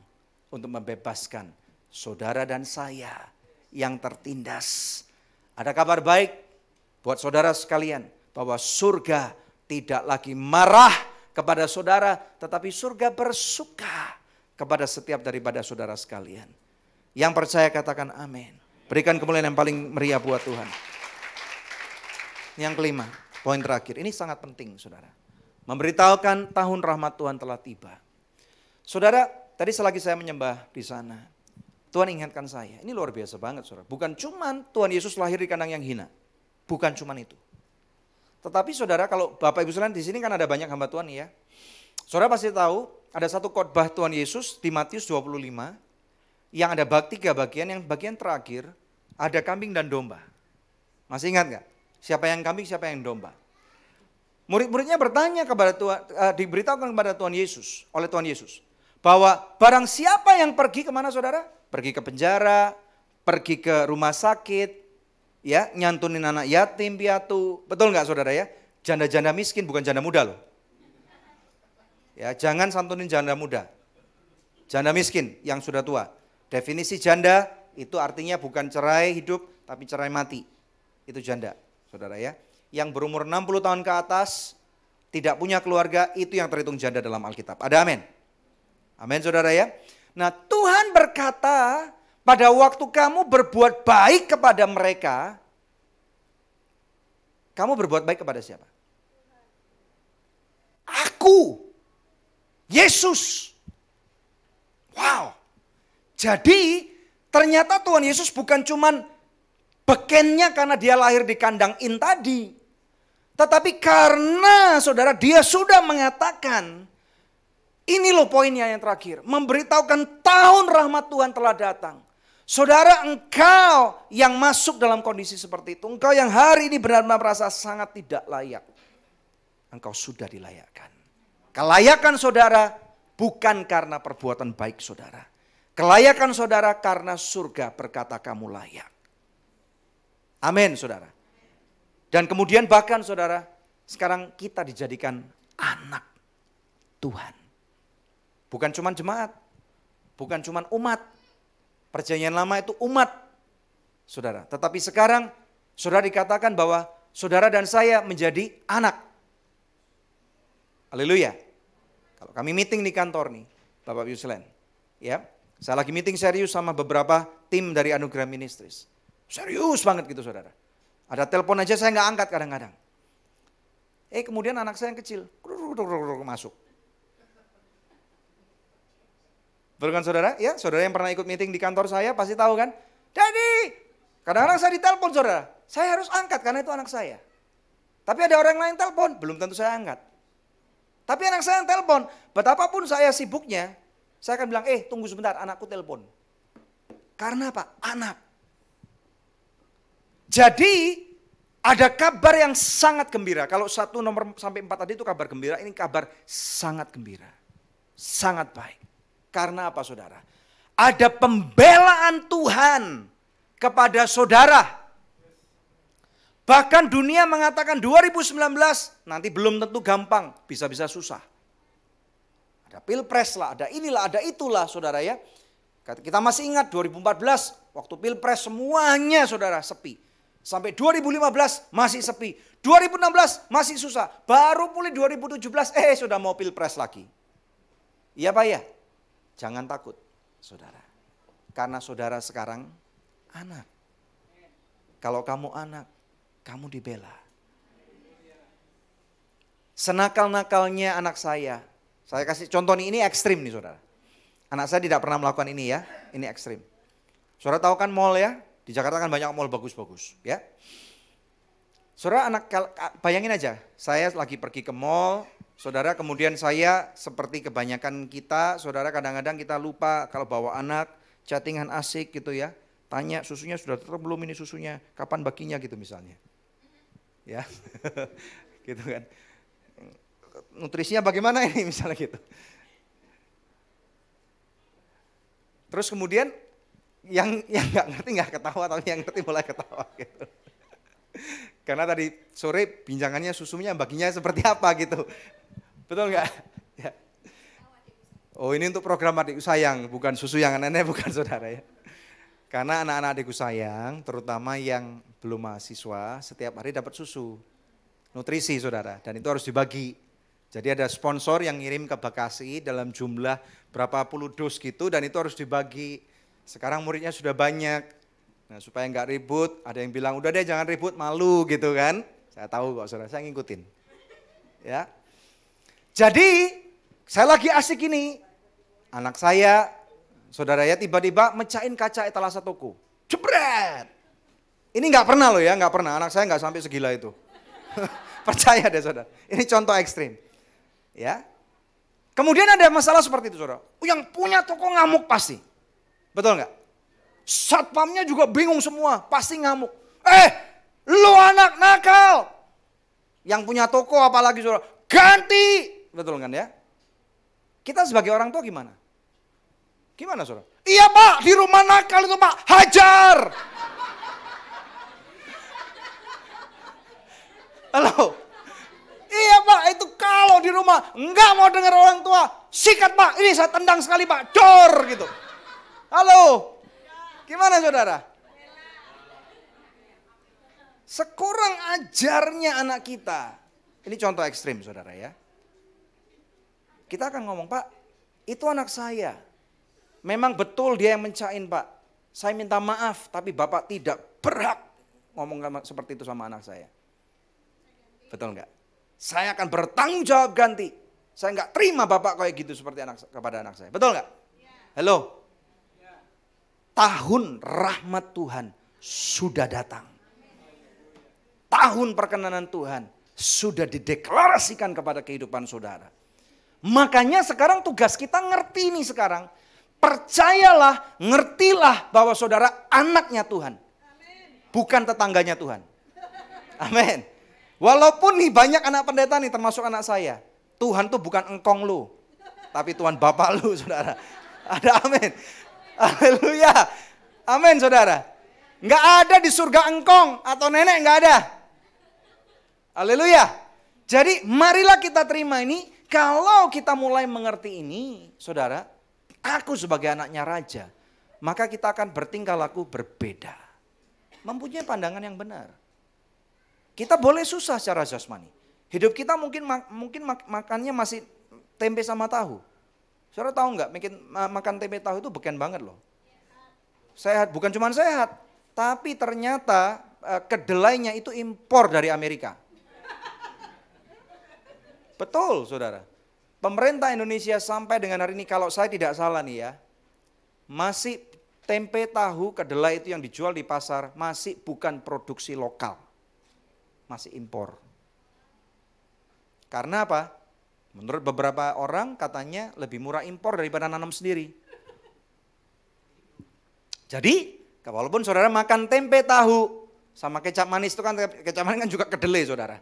untuk membebaskan saudara dan saya yang tertindas. Ada kabar baik buat saudara sekalian, bahwa surga tidak lagi marah kepada saudara, tetapi surga bersuka kepada setiap daripada saudara sekalian. Yang percaya katakan amin. Berikan kemuliaan yang paling meriah buat Tuhan. Yang kelima, poin terakhir, ini sangat penting saudara. Memberitahukan tahun rahmat Tuhan telah tiba. Saudara, tadi selagi saya menyembah di sana, Tuhan ingatkan saya, ini luar biasa banget saudara. Bukan cuman Tuhan Yesus lahir di kandang yang hina. Bukan cuman itu. Tetapi saudara, kalau Bapak Ibu sekalian di sini kan ada banyak hamba Tuhan ya. Saudara pasti tahu ada satu khotbah Tuhan Yesus di Matius 25 yang ada tiga bagian, yang bagian terakhir ada kambing dan domba. Masih ingat nggak? Siapa yang kambing, siapa yang domba? Murid-muridnya bertanya kepada Tuhan, diberitahukan kepada Tuhan Yesus, oleh Tuhan Yesus, bahwa barang siapa yang pergi kemana saudara? Pergi ke penjara, pergi ke rumah sakit, ya, nyantunin anak yatim piatu, betul nggak saudara ya? Janda-janda miskin, bukan janda muda loh. Ya, jangan santunin janda muda, janda miskin yang sudah tua. Definisi janda itu artinya bukan cerai hidup, tapi cerai mati. Itu janda, saudara ya. Yang berumur 60 tahun ke atas, tidak punya keluarga, itu yang terhitung janda dalam Alkitab. Ada amin? Amin saudara ya. Nah Tuhan berkata, pada waktu kamu berbuat baik kepada mereka, kamu berbuat baik kepada siapa? Aku, Yesus. Wow. Jadi ternyata Tuhan Yesus bukan cuman bekennya karena dia lahir di kandang in tadi. Tetapi karena saudara dia sudah mengatakan, ini loh poinnya yang terakhir, memberitahukan tahun rahmat Tuhan telah datang. Saudara, engkau yang masuk dalam kondisi seperti itu, engkau yang hari ini benar-benar merasa sangat tidak layak, engkau sudah dilayakkan. Kelayakan saudara bukan karena perbuatan baik saudara. Kelayakan saudara karena surga berkata kamu layak. Amin saudara. Dan kemudian bahkan saudara, sekarang kita dijadikan anak Tuhan. Bukan cuma jemaat, bukan cuma umat. Perjanjian lama itu umat saudara. Tetapi sekarang saudara dikatakan bahwa saudara dan saya menjadi anak. Haleluya. Kalau kami meeting di kantor nih, Bapak Ibu sekalian, ya, saya lagi meeting serius sama beberapa tim dari Anugerah Ministries. Serius banget gitu saudara. Ada telepon aja saya nggak angkat kadang-kadang. Kemudian anak saya yang kecil masuk. Betul kan saudara? Ya, saudara yang pernah ikut meeting di kantor saya pasti tahu kan? Daddy, kadang-kadang saya ditelepon saudara. Saya harus angkat karena itu anak saya. Tapi ada orang lain telepon, belum tentu saya angkat. Tapi anak saya yang telepon, betapapun saya sibuknya, saya akan bilang, tunggu sebentar, anakku telepon. Karena apa? Anak. Jadi ada kabar yang sangat gembira. Kalau 1 nomor sampai 4 tadi itu kabar gembira, ini kabar sangat gembira. Sangat baik. Karena apa saudara? Ada pembelaan Tuhan kepada saudara. Bahkan dunia mengatakan 2019 nanti belum tentu gampang, bisa-bisa susah. Ada pilpres lah, ada inilah, ada itulah saudara ya. Kita masih ingat 2014 waktu pilpres semuanya saudara sepi. Sampai 2015 masih sepi, 2016 masih susah. Baru pulih 2017 sudah mau pilpres lagi. Iya Pak ya? Jangan takut saudara. Karena saudara sekarang anak. Kalau kamu anak, kamu dibela. Senakal-nakalnya anak saya kasih contoh nih, ini ekstrim nih saudara. Anak saya tidak pernah melakukan ini ya, ini ekstrim. Saudara tahu kan mall ya, di Jakarta kan banyak mall bagus-bagus ya. Saudara bayangin aja, saya lagi pergi ke mall, saudara kemudian saya seperti kebanyakan kita, saudara kadang-kadang kita lupa kalau bawa anak, chattingan asik gitu ya. Tanya susunya sudah tetap belum ini susunya, kapan baginya gitu misalnya. Ya, gitu kan. Nutrisinya bagaimana ini misalnya gitu. Terus kemudian yang nggak ngerti nggak ketawa, tapi yang ngerti mulai ketawa gitu. Karena tadi sore bincangannya susunya baginya seperti apa gitu. Betul nggak? Ya. Oh ini untuk program adikku sayang, bukan susu yang nenek, bukan saudara ya. Karena anak-anak adikku sayang, terutama yang belum mahasiswa, setiap hari dapat susu. Nutrisi saudara, dan itu harus dibagi. Jadi ada sponsor yang ngirim ke Bekasi dalam jumlah berapa puluh dus gitu, dan itu harus dibagi. Sekarang muridnya sudah banyak, nah supaya nggak ribut, ada yang bilang udah deh jangan ribut, malu gitu kan. Saya tahu kok saudara, saya ngikutin. Ya. Jadi saya lagi asik ini, anak saya, saudara ya tiba-tiba mecahin kaca etalase toko. Jebret. Ini nggak pernah loh ya, nggak pernah. Anak saya nggak sampai segila itu. Percaya deh saudara. Ini contoh ekstrim. Ya. Kemudian ada masalah seperti itu saudara. Yang punya toko ngamuk pasti. Betul nggak? Satpamnya juga bingung semua, pasti ngamuk. Lu anak nakal. Yang punya toko apalagi saudara, ganti. Betul kan ya? Kita sebagai orang tua gimana? Gimana saudara? Iya pak, di rumah nakal itu pak, hajar. Halo? Iya pak, itu kalau di rumah enggak mau dengar orang tua, sikat pak, ini saya tendang sekali pak, dor gitu. Halo? Gimana saudara? Sekurang ajarnya anak kita. Ini contoh ekstrim saudara ya. Kita akan ngomong, Pak, itu anak saya. Memang betul dia yang mencain Pak. Saya minta maaf, tapi Bapak tidak berhak ngomong seperti itu sama anak saya. Betul enggak? Saya akan bertanggung jawab ganti. Saya enggak terima Bapak kayak gitu seperti kepada anak saya. Betul enggak? Halo? Tahun rahmat Tuhan sudah datang. Tahun perkenanan Tuhan sudah dideklarasikan kepada kehidupan saudara. Makanya sekarang tugas kita ngerti nih sekarang. Percayalah, ngertilah bahwa saudara anaknya Tuhan. Bukan tetangganya Tuhan. Amin. Walaupun nih banyak anak pendeta nih termasuk anak saya. Tuhan tuh bukan engkong lu. Tapi Tuhan Bapak lu saudara. Ada amin. Haleluya. Amin saudara. Enggak ada di surga engkong atau nenek, enggak ada. Haleluya. Jadi marilah kita terima ini. Kalau kita mulai mengerti ini, saudara, aku sebagai anaknya raja, maka kita akan bertingkah laku berbeda. Mempunyai pandangan yang benar. Kita boleh susah secara jasmani. Hidup kita mungkin makannya masih tempe sama tahu. Saudara tahu nggak, makan tempe tahu itu beken banget loh. Sehat, bukan cuma sehat, tapi ternyata kedelainya itu impor dari Amerika. Betul saudara. Pemerintah Indonesia sampai dengan hari ini kalau saya tidak salah nih ya, masih tempe tahu kedelai itu yang dijual di pasar masih bukan produksi lokal. Masih impor. Karena apa? Menurut beberapa orang katanya lebih murah impor daripada nanam sendiri. Jadi walaupun saudara makan tempe tahu sama kecap manis itu kan, kecap manis kan juga kedelai saudara.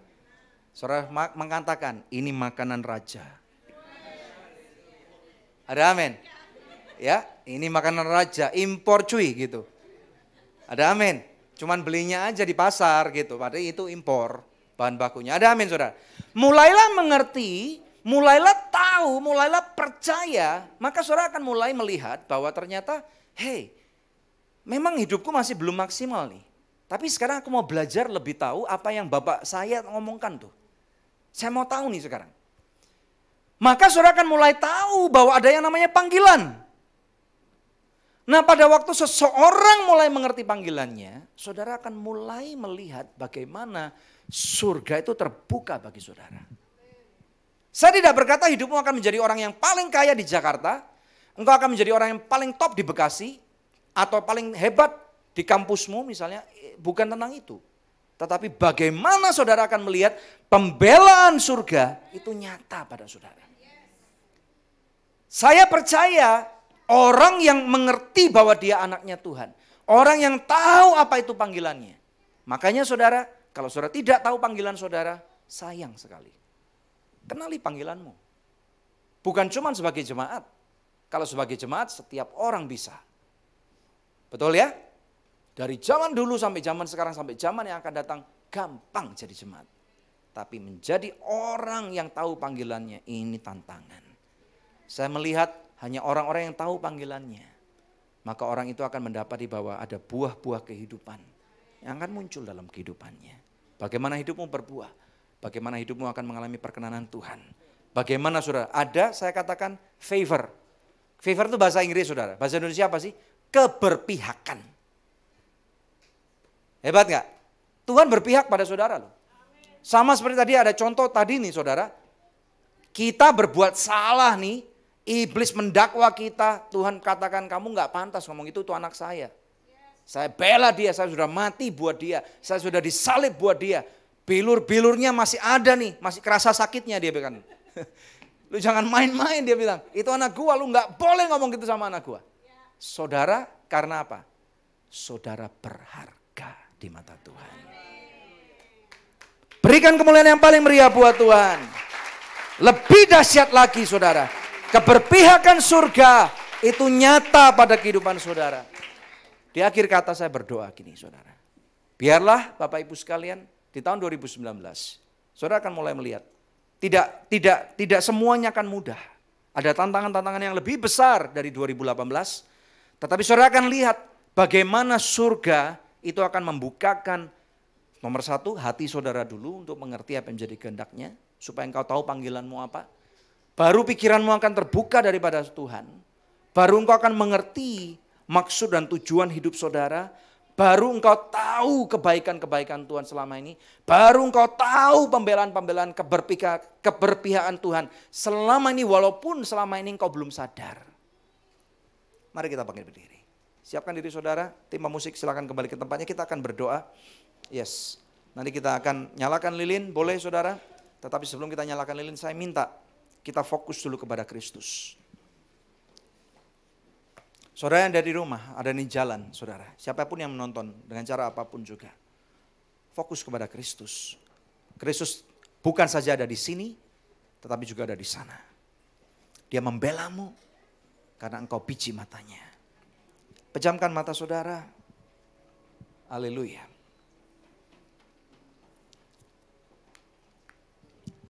Saudara mengatakan ini makanan raja. Ada amin. Ya, ini makanan raja, impor cuy gitu. Ada amin. Cuman belinya aja di pasar gitu, padahal itu impor bahan bakunya. Ada amin saudara. Mulailah mengerti, mulailah tahu, mulailah percaya, maka saudara akan mulai melihat bahwa ternyata, hey, memang hidupku masih belum maksimal nih. Tapi sekarang aku mau belajar lebih tahu apa yang Bapak saya ngomongkan tuh. Saya mau tahu nih sekarang. Maka saudara akan mulai tahu bahwa ada yang namanya panggilan. Nah pada waktu seseorang mulai mengerti panggilannya, saudara akan mulai melihat bagaimana surga itu terbuka bagi saudara. Saya tidak berkata hidupmu akan menjadi orang yang paling kaya di Jakarta, engkau akan menjadi orang yang paling top di Bekasi, atau paling hebat di kampusmu misalnya, bukan tentang itu. Tetapi bagaimana saudara akan melihat pembelaan surga itu nyata pada saudara. Saya percaya orang yang mengerti bahwa dia anaknya Tuhan. Orang yang tahu apa itu panggilannya. Makanya saudara, kalau saudara tidak tahu panggilan saudara, sayang sekali. Kenali panggilanmu. Bukan cuma sebagai jemaat. Kalau sebagai jemaat setiap orang bisa. Betul ya? Dari zaman dulu sampai zaman sekarang sampai zaman yang akan datang gampang jadi jemaat. Tapi menjadi orang yang tahu panggilannya ini tantangan. Saya melihat hanya orang-orang yang tahu panggilannya. Maka orang itu akan mendapati bahwa ada buah-buah kehidupan yang akan muncul dalam kehidupannya. Bagaimana hidupmu berbuah, bagaimana hidupmu akan mengalami perkenanan Tuhan. Bagaimana saudara, ada saya katakan favor. Favor itu bahasa Inggris saudara, bahasa Indonesia apa sih? Keberpihakan. Hebat gak? Tuhan berpihak pada saudara loh. Sama seperti tadi ada contoh tadi nih saudara, kita berbuat salah nih, iblis mendakwa kita, Tuhan katakan kamu gak pantas ngomong itu anak saya. Saya bela dia, saya sudah mati buat dia, saya sudah disalib buat dia. Bilur-bilurnya masih ada nih, masih kerasa sakitnya dia bilang. Lu jangan main-main dia bilang, itu anak gua, lu gak boleh ngomong gitu sama anak gua. Saudara, karena apa? Saudara berharga di mata Tuhan. Berikan kemuliaan yang paling meriah buat Tuhan. Lebih dahsyat lagi saudara, keberpihakan surga itu nyata pada kehidupan saudara. Di akhir kata saya berdoa gini saudara. Biarlah Bapak Ibu sekalian di tahun 2019, saudara akan mulai melihat. Tidak semuanya akan mudah. Ada tantangan-tantangan yang lebih besar dari 2018. Tetapi saudara akan lihat bagaimana surga itu akan membukakan nomor satu, hati saudara dulu untuk mengerti apa yang menjadi kehendaknya. Supaya engkau tahu panggilanmu apa. Baru pikiranmu akan terbuka daripada Tuhan. Baru engkau akan mengerti maksud dan tujuan hidup saudara. Baru engkau tahu kebaikan-kebaikan Tuhan selama ini. Baru engkau tahu pembelaan-pembelaan keberpihakan Tuhan. Selama ini walaupun selama ini engkau belum sadar. Mari kita bangkit berdiri. Siapkan diri saudara, tim musik silakan kembali ke tempatnya, kita akan berdoa. Yes, nanti kita akan nyalakan lilin, boleh saudara. Tetapi sebelum kita nyalakan lilin, saya minta kita fokus dulu kepada Kristus. Saudara yang ada di rumah, ada di jalan saudara. Siapapun yang menonton dengan cara apapun juga. Fokus kepada Kristus. Kristus bukan saja ada di sini, tetapi juga ada di sana. Dia membelamu karena engkau biji matanya. Pejamkan mata saudara. Haleluya.